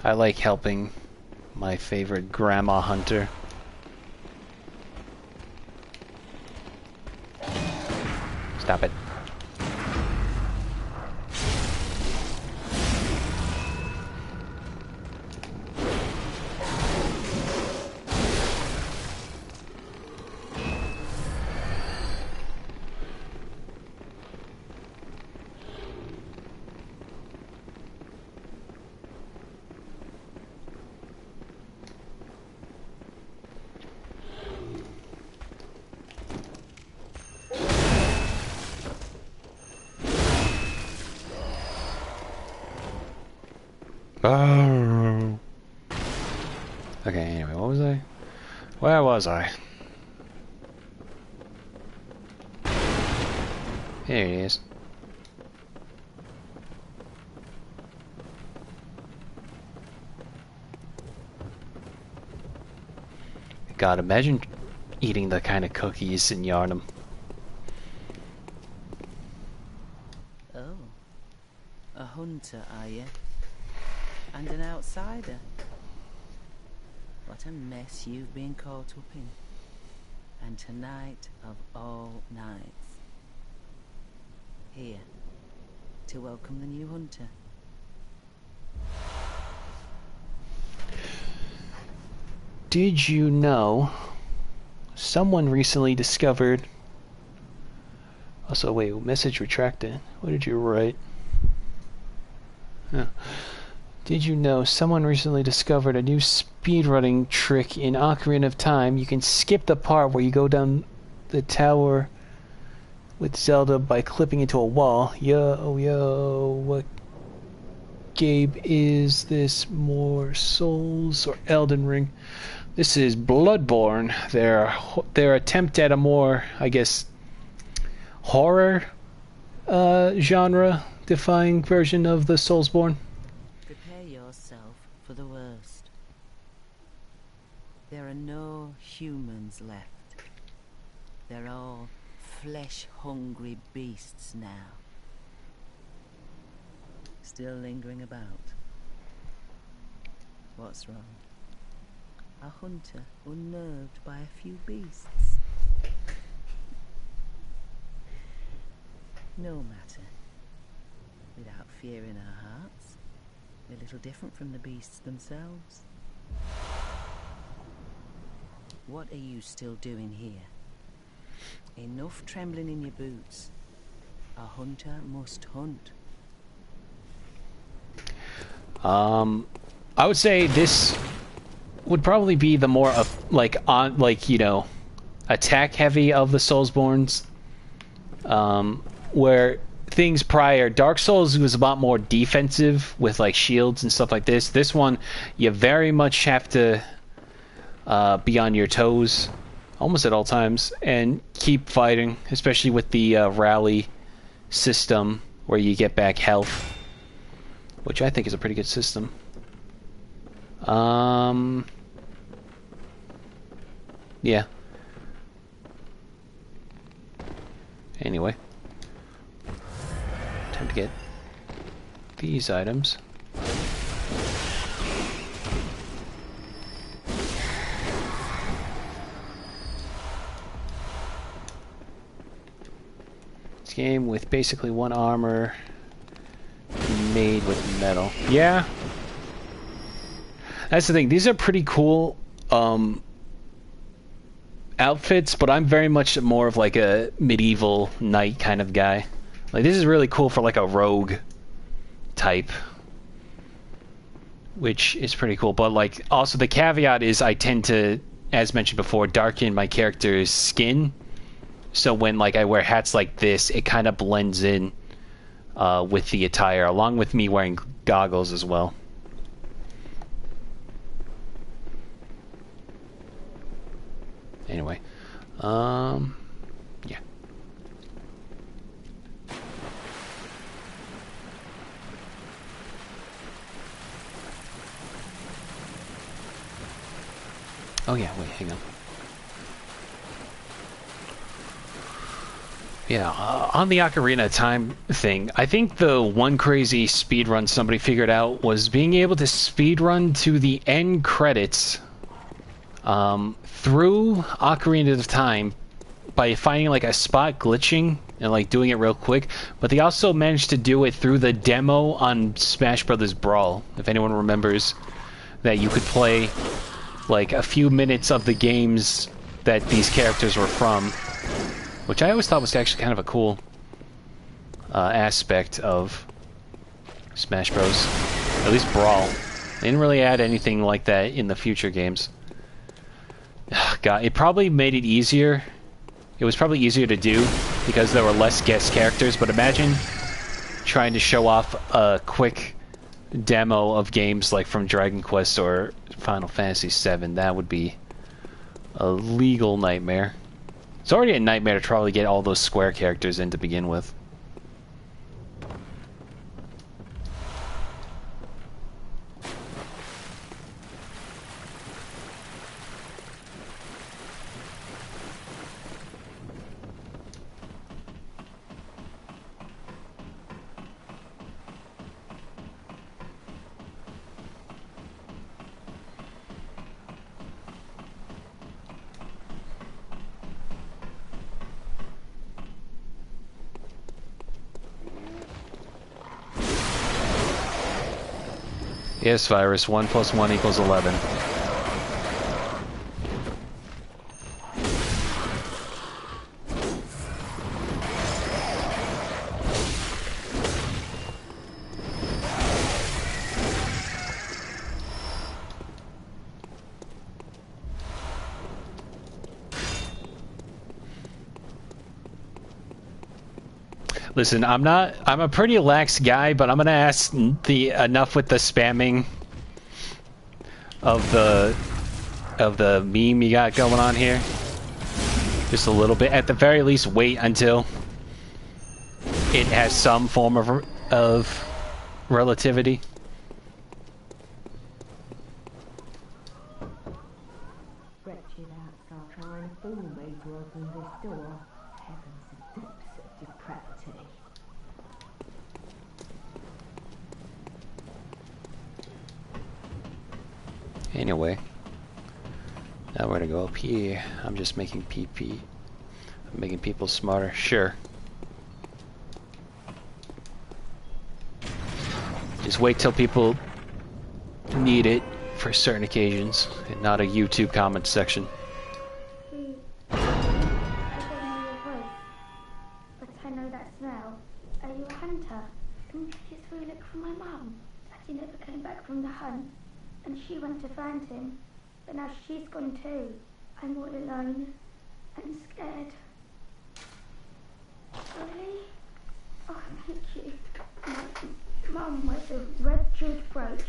like helping my favorite grandma hunter. Stop it. Oh. Okay, anyway, what was I? Where was I? Here it is. God, imagine eating the kind of cookies in Yarnum. Oh. A hunter, are you? And an outsider? What a mess you've been caught up in. And tonight of all nights. Here, to welcome the new hunter. Did you know someone recently discovered... Also, wait, message retracted. What did you write? Huh. Did you know someone recently discovered a new speedrunning trick in Ocarina of Time? You can skip the part where you go down the tower with Zelda by clipping into a wall. Yo, what game is this? More Souls or Elden Ring? This is Bloodborne. Their attempt at a more, I guess, horror genre-defying version of the Soulsborne. Prepare yourself for the worst. There are no humans left. They're all flesh-hungry beasts now. Still lingering about. What's wrong? A hunter unnerved by a few beasts. No matter. Without fear in our hearts, a little different from the beasts themselves. What are you still doing here? Enough trembling in your boots. A hunter must hunt. I would say this would probably be the more attack heavy of the Soulsborns. Where things prior, Dark Souls was a lot more defensive with like shields and stuff like this. This one, you very much have to be on your toes almost at all times and keep fighting, especially with the rally system where you get back health, which I think is a pretty good system. Yeah. Anyway. Time to get these items. game with basically one armor made with metal. Yeah. That's the thing. These are pretty cool outfits, but I'm very much more of like a medieval knight kind of guy. Like, this is really cool for like a rogue type, which is pretty cool. But like, also the caveat is I tend to, as mentioned before, darken my character's skin. So when like I wear hats like this, it kind of blends in with the attire, along with me wearing goggles as well. Anyway, yeah. Oh yeah, wait, hang on. Yeah, on the Ocarina of Time thing, I think the one crazy speedrun somebody figured out was being able to speedrun to the end credits through Ocarina of Time by finding like a spot glitching and like doing it real quick, but they also managed to do it through the demo on Smash Brothers Brawl. If anyone remembers that you could play like a few minutes of the games that these characters were from, which I always thought was actually kind of a cool aspect of Smash Bros. At least Brawl. They didn't really add anything like that in the future games. God, it probably made it easier. It was probably easier to do because there were less guest characters, but imagine trying to show off a quick demo of games like from Dragon Quest or Final Fantasy VII. That would be a legal nightmare. It's already a nightmare to probably get all those Square characters in to begin with. Yes, Virus. 1 + 1 = 11. Listen, I'm a pretty lax guy, but I'm gonna ask enough with the spamming of the meme you got going on here. Just a little bit. At the very least, wait until it has some form of relativity. Wretched outs are trying to fool me to open this door. Heavens, the depths of depravity. Anyway, now we're gonna go up here. I'm just making PP. I'm making people smarter. Sure. Just wait till people need it for certain occasions, and not a YouTube comment section. I don't know your voice, but I know that smell. Are you a hunter? Didn't you just really look for my mum? Daddy never came back from the hunt, and she went to find him, but now she's gone too. I'm all alone and scared. Really? Oh, thank you. Mum wears a red jeweled brooch.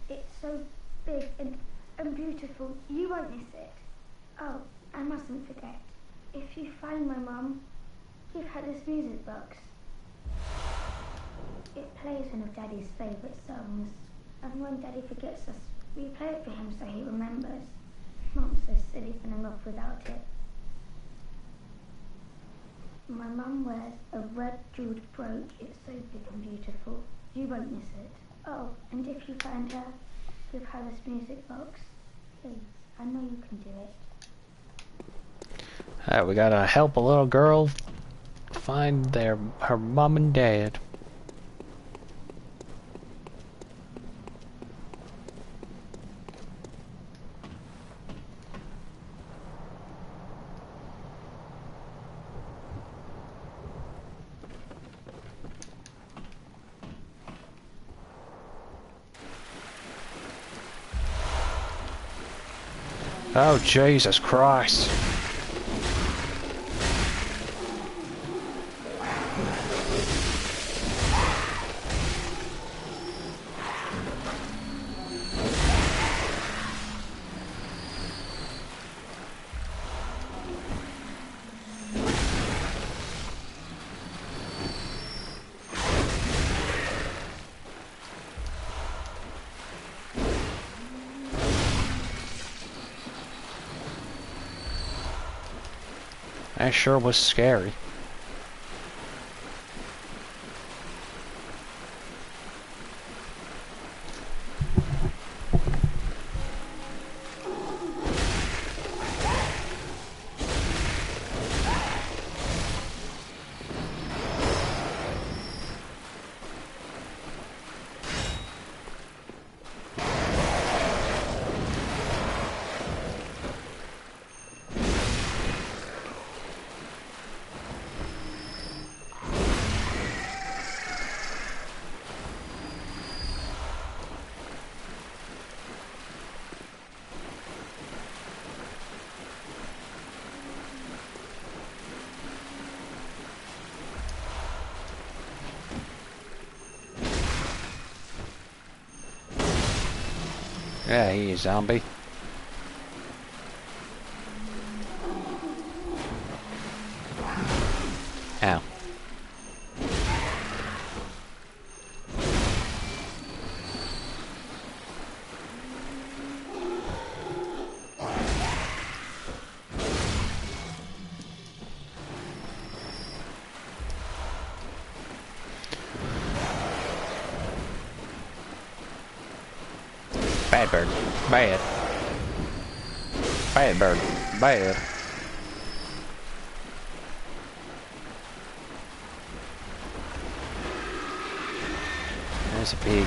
It's so big and beautiful. You won't miss it. Oh, I mustn't forget. If you find my mum, give her this music box. It plays one of Daddy's favourite songs, and when Daddy forgets us, we play it for him so he remembers. Mum's so silly running off without it. My mum wears a red jeweled brooch. It's so big and beautiful. You won't miss it. Oh, and if you find her, give her this music box. Please, I know you can do it. Alright, we gotta help a little girl find her mom and dad. Oh, Jesus Christ. That sure was scary. Yeah, he is zombie. Ow. Bad bird. Bad. Bad bird. Bad. There's a pig.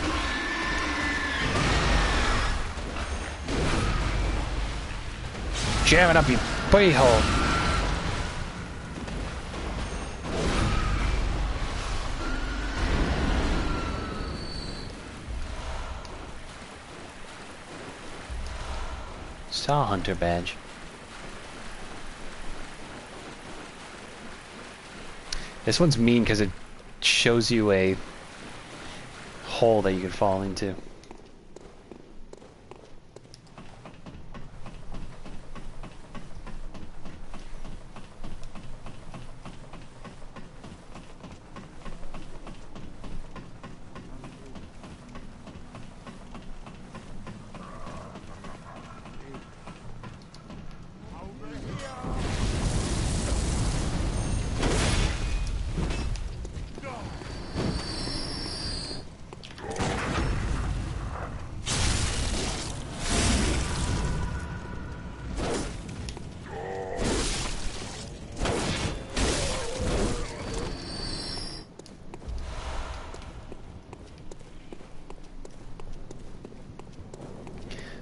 Jamming up your pee hole. Saw hunter badge. This one's mean because it shows you a hole that you could fall into.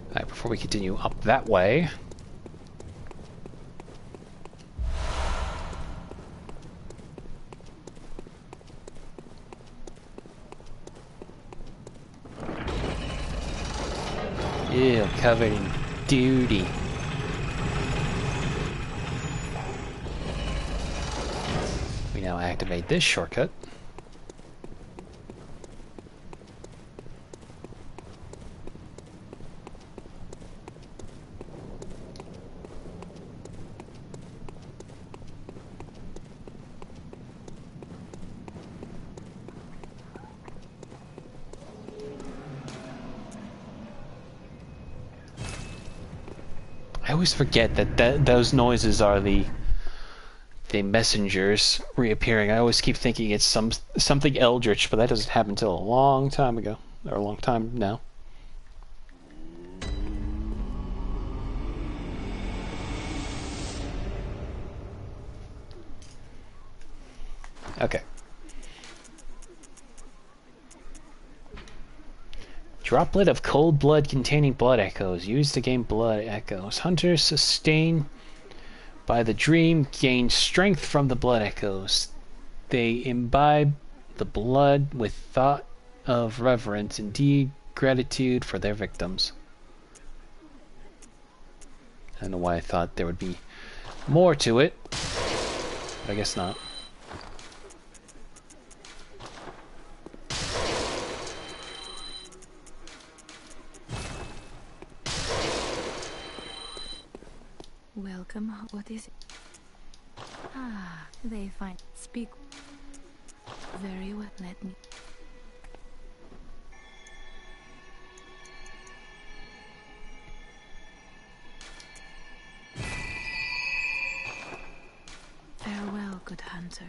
Alright, before we continue up that way. Ew, covered in duty. We now activate this shortcut. I always forget that those noises are the messengers reappearing. I always keep thinking it's something eldritch, but that doesn't happen until a long time ago, or a long time now. Okay. Droplet of cold blood containing blood echoes. Used to gain blood echoes. Hunters sustained by the dream gain strength from the blood echoes. They imbibe the blood with thought of reverence, indeed gratitude for their victims. I don't know why I thought there would be more to it, but I guess not. Welcome. What is it? Ah, they find. Speak. Very well. Let me. Farewell, good hunter.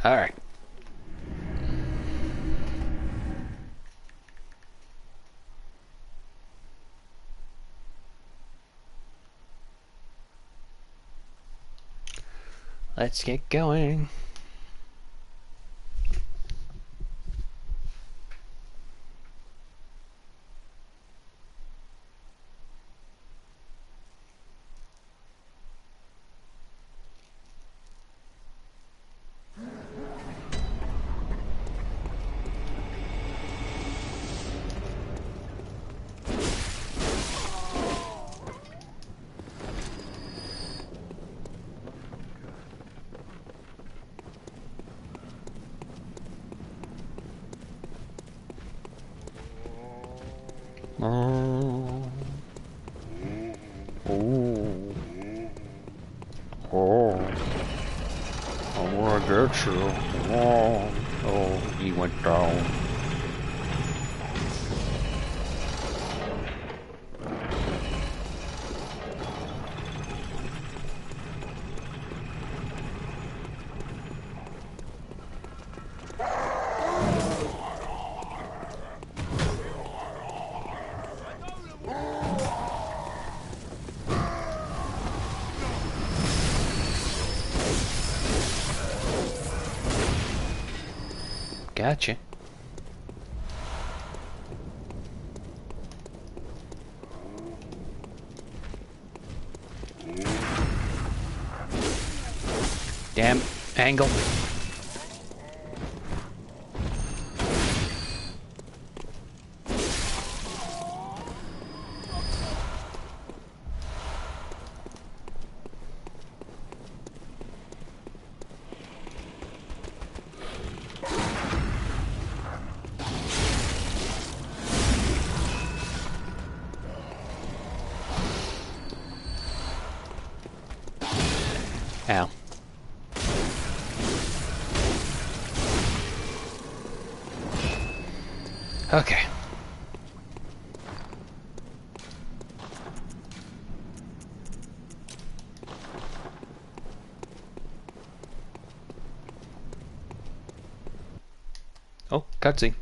All right. Let's get going. Oh. Oh. Oh. I wanna get you. Oh. Oh, he went down. Gotcha. Damn angle. Ow. Okay. Oh, cutscene.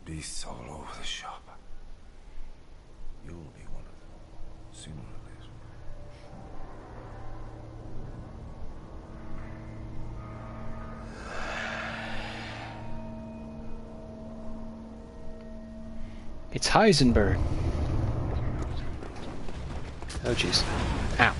Beasts all over the shop. You'll be one of them, sooner or later. It's Heisenberg. Oh, jeez. Ow.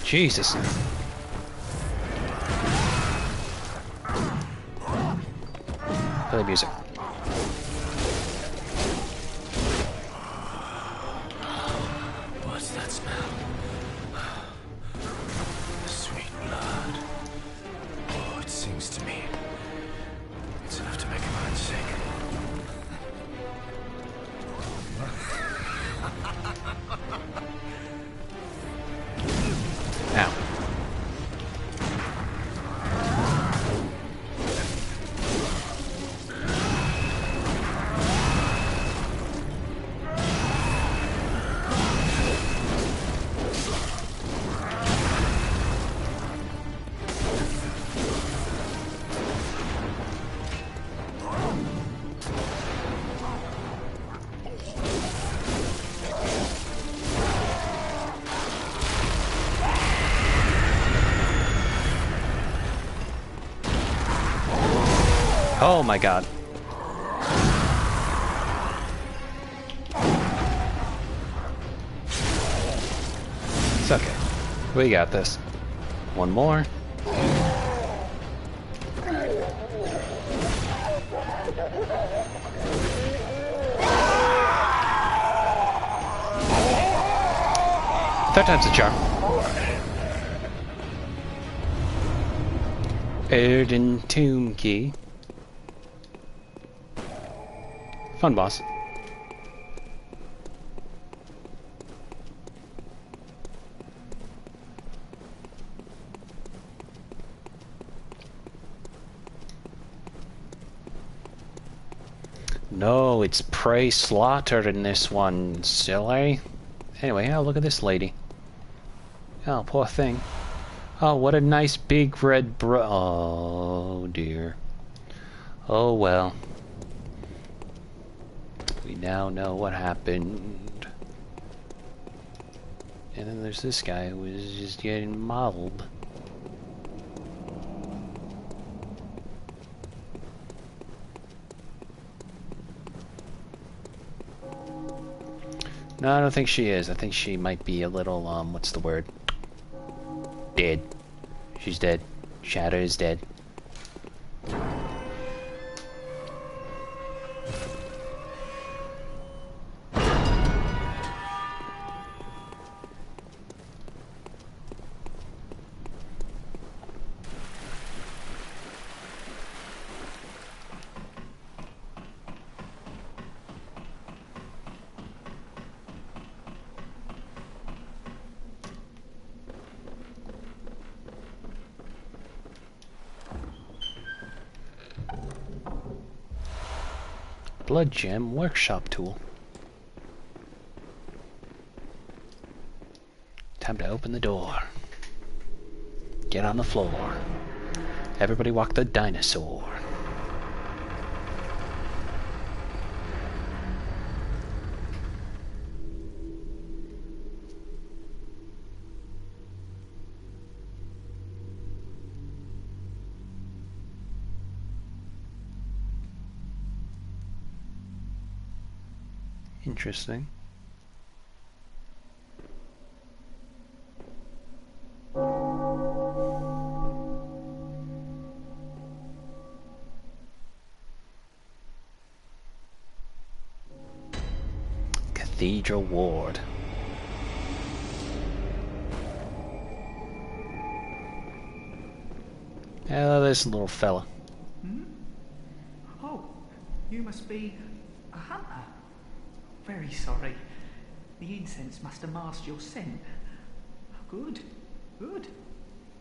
Jesus. Play music. What's that smell? Sweet blood. Oh, it sings to me. It's enough to make a man sick. Ow. Oh my god. It's okay. We got this. One more. Third time's a charm. Erden Tomb Key. Fun boss. No, it's prey slaughtered in this one, silly. Anyway, oh, look at this lady. Oh, poor thing. Oh, what a nice big red oh dear. Oh well. We now know what happened. And then there's this guy who is just getting mauled. No, I don't think she is. I think she might be a little, what's the word? Dead. She's dead. Shadow is dead. Blood gem workshop tool. Time to open the door. Get on the floor. Everybody walk the dinosaur. Interesting. Cathedral Ward. Hello, this little fella. Hmm? Oh, you must be a hunter. Very sorry. The incense must have masked your scent. Good, good.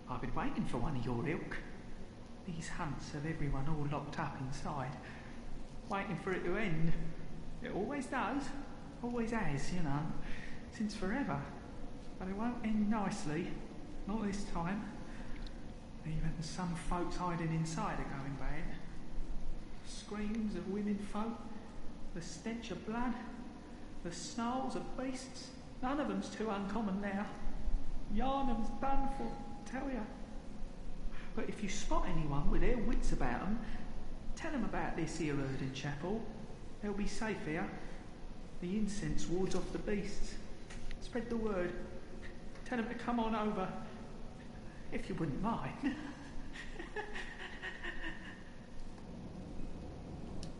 I've been waiting for one of your ilk. These hunts have everyone all locked up inside, waiting for it to end. It always does, always has, you know, since forever. But it won't end nicely, not this time. Even some folks hiding inside are going bad. Screams of women folk, the stench of blood, the snarls of beasts. None of them's too uncommon now. Yarnum's done for, tell ya. But if you spot anyone with their wits about them, tell them about this here Erden Chapel. They'll be safe here. The incense wards off the beasts. Spread the word. Tell them to come on over if you wouldn't mind.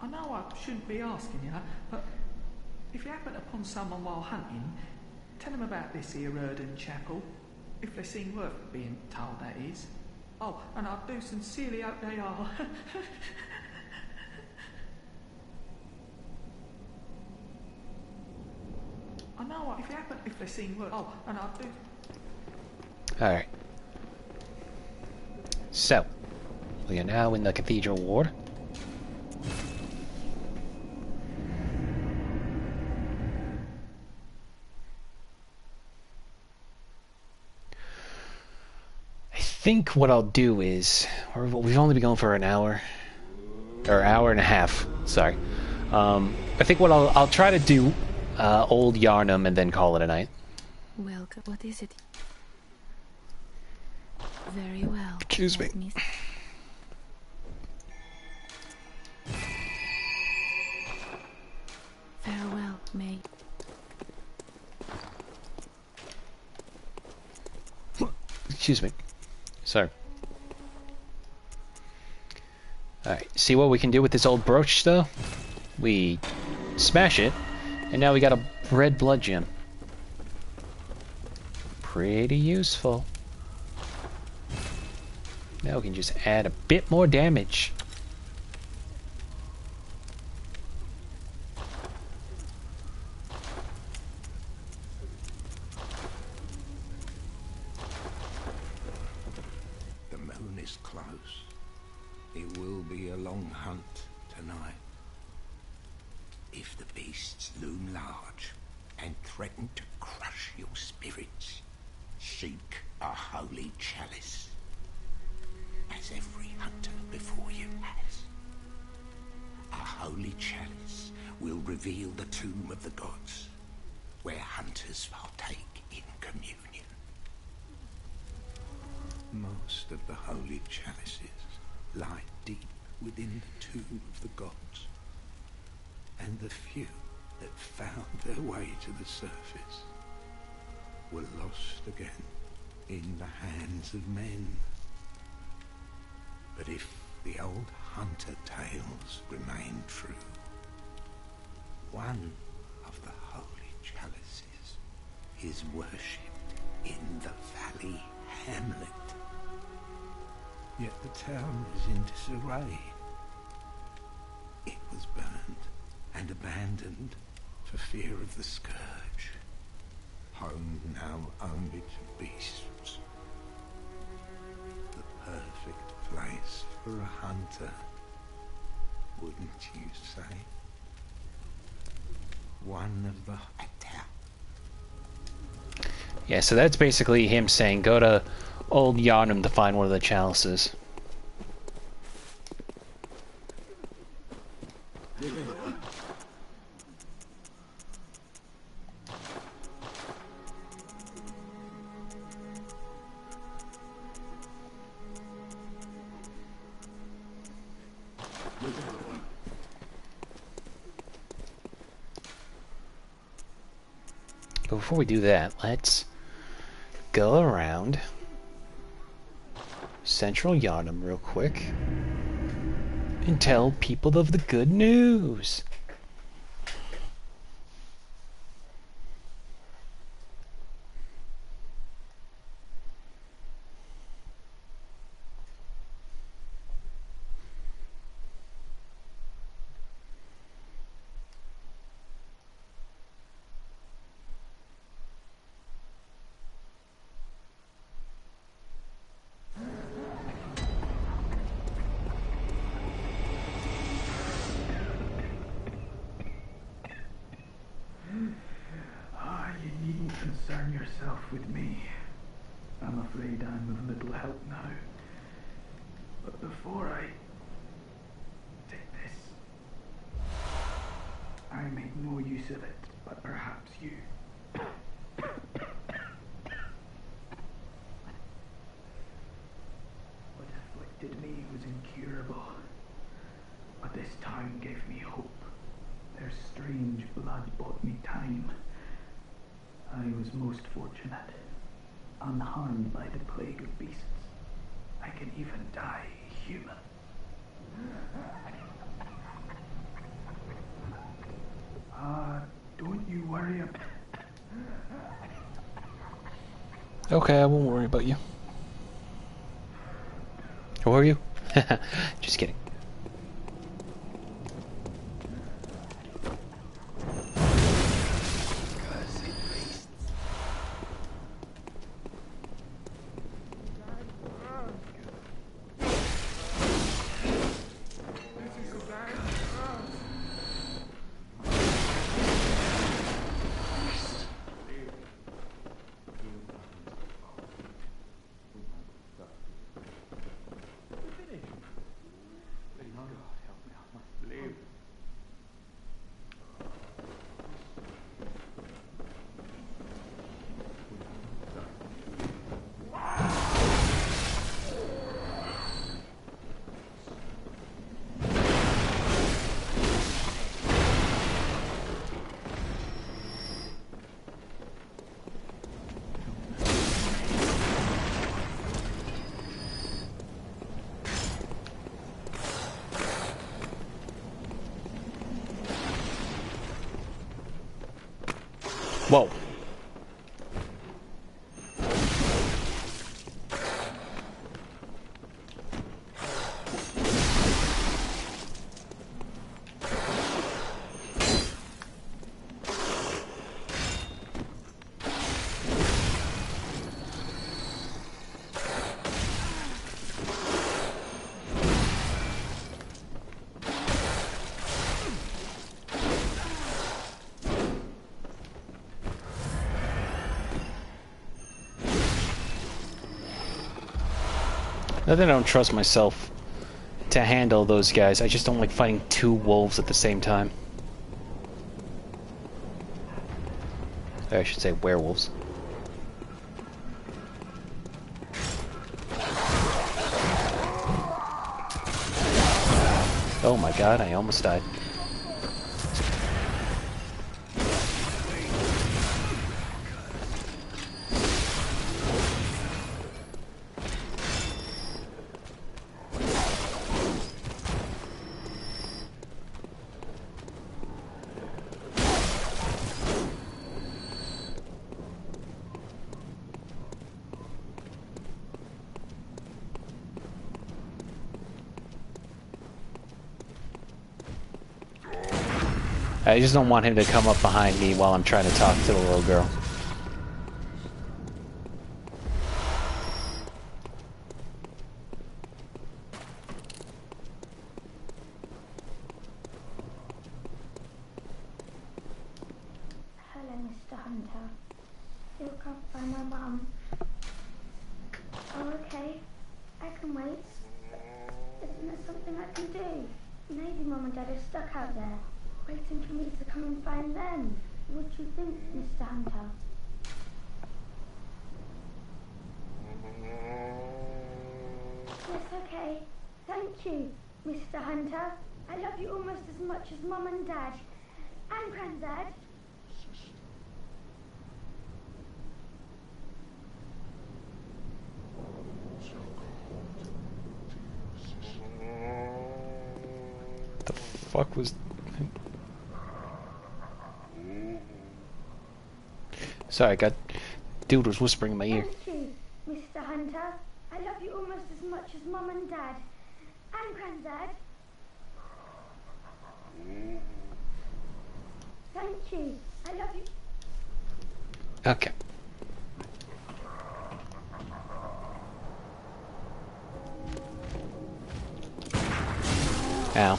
I know I shouldn't be asking you, but if you happen upon someone while hunting, tell them about this here Erden Chapel, if they seem worth being told, that is. Oh, and I do sincerely hope they are. I know if they seem worth. Oh, and I do. Alright. So, we are now in the Cathedral Ward. I think what I'll do is, we've only been going for an hour, or hour and a half, sorry. I think what I'll try to do, Old Yarnum and then call it a night. Welcome. What is it? Very well. Excuse me. Farewell, May. Excuse me. Sorry. Alright, see what we can do with this old brooch, though? We smash it, and now we got a red blood gem. Pretty useful. Now we can just add a bit more damage. The moon is close. It will be a long hunt tonight. If the beasts loom large and threaten to crush your spirits, seek a holy chalice, as every hunter before you has. A holy chalice will reveal the tomb of the gods, where hunters partake in communion. Most of the holy chalices lie deep within the tomb of the gods, and the few that found their way to the surface were lost again in the hands of men. But if the old hunter tales remain true, one of the holy chalices is worshipped in the valley hamlet. Yet the town is in disarray. It was burned and abandoned for fear of the scourge. Home now only to beasts. The perfect place for a hunter, wouldn't you say? One of the... Yeah, so that's basically him saying, go to Old Yarnum to find one of the chalices. But before we do that, let's go around Central Yarnum real quick and tell people of the good news. You needn't concern yourself with me. I'm afraid I'm of little help now. But before I take this, I make no use of it, but perhaps you. What afflicted me was incurable, but this town gave me hope. Their strange blood bought me time. I was most fortunate, unharmed by the plague of beasts. I can even die human. Don't you worry about... Okay, I won't worry about you. Who are you? Just kidding. Whoa. Not that I don't trust myself to handle those guys. I just don't like fighting two wolves at the same time. Or I should say werewolves. Oh my god, I almost died. I just don't want him to come up behind me while I'm trying to talk to the little girl. Hello, Mr. Hunter. You'll come find my mum. Oh, okay. I can wait. Isn't there something I can do? Maybe Mum and Dad are stuck out there, waiting for me to come and find them. What do you think, Mr. Hunter? Yes, okay. Thank you, Mr. Hunter. I love you almost as much as Mum and Dad. And Granddad. The fuck was... Sorry, I got... Dude was whispering in my ear. Thank you, Mr. Hunter. I love you almost as much as Mum and Dad. And Granddad. Thank you. I love you. Okay. Ow.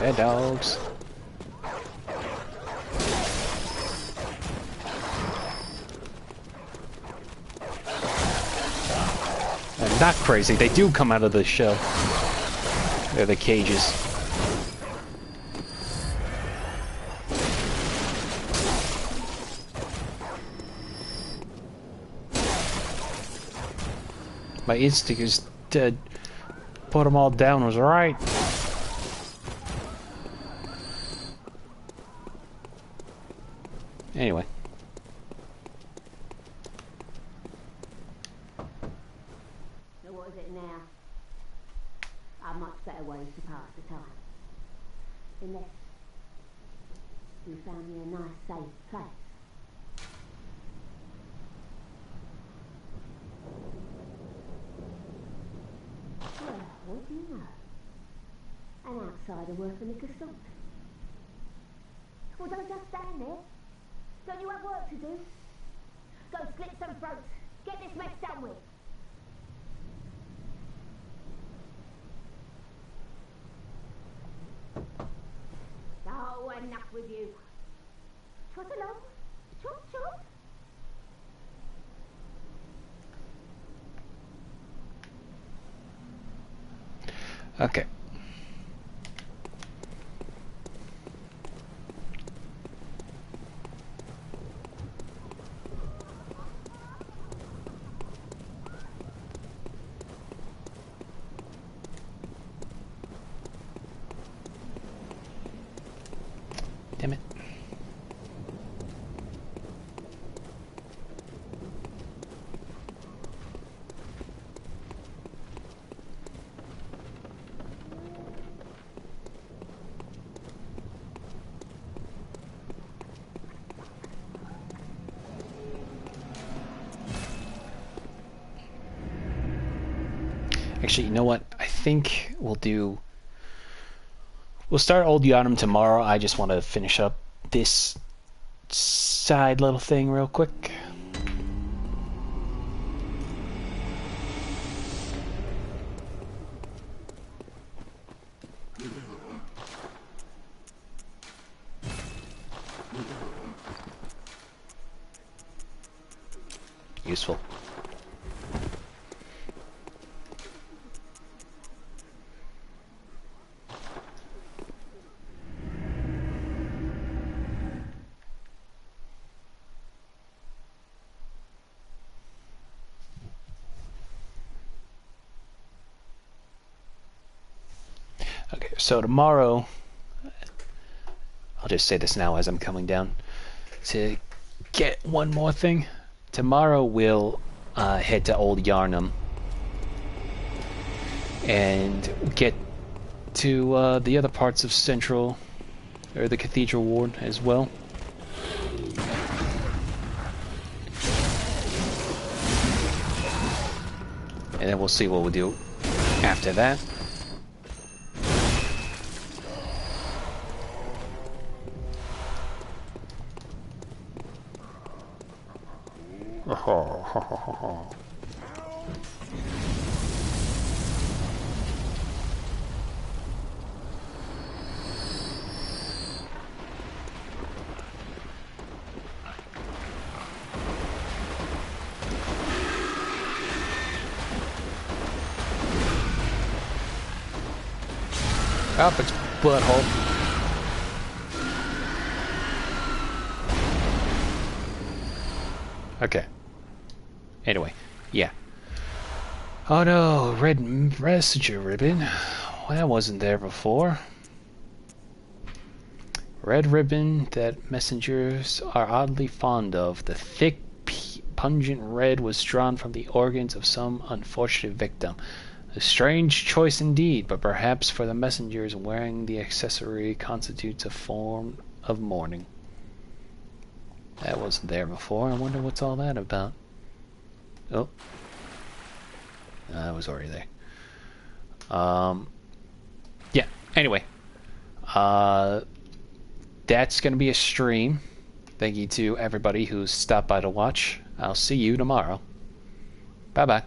Bad dogs. I'm not crazy. They do come out of the shell. They're the cages. My instinct is dead. Put them all down was right. Anyway. So what is it now? Are much better ways to pass the time. Unless you found me a nice safe place. Well, what do you know? An outsider worth a lick of salt. Well, don't just stand there. Don't you have work to do? Go slit some throats. Get this mess done with. Oh, enough with you. Trot along. Chop, chop. Okay. Damn it. Actually, you know what? I think we'll start Old Yharnam tomorrow. I just want to finish up this side little thing real quick. Useful. Okay, so tomorrow, I'll just say this now as I'm coming down, to get one more thing. Tomorrow we'll head to Old Yharnam and get to the other parts of Central, or the Cathedral Ward as well. And then we'll see what we'll do after that. Up its butthole. Okay. Anyway, yeah. Oh no, red messenger ribbon. Well, that wasn't there before. Red ribbon that messengers are oddly fond of. The thick, pungent red was drawn from the organs of some unfortunate victim. A strange choice indeed, but perhaps for the messengers wearing the accessory constitutes a form of mourning. That wasn't there before. I wonder what's all that about. Oh. That was already there. Yeah, anyway. That's going to be a stream. Thank you to everybody who's stopped by to watch. I'll see you tomorrow. Bye-bye.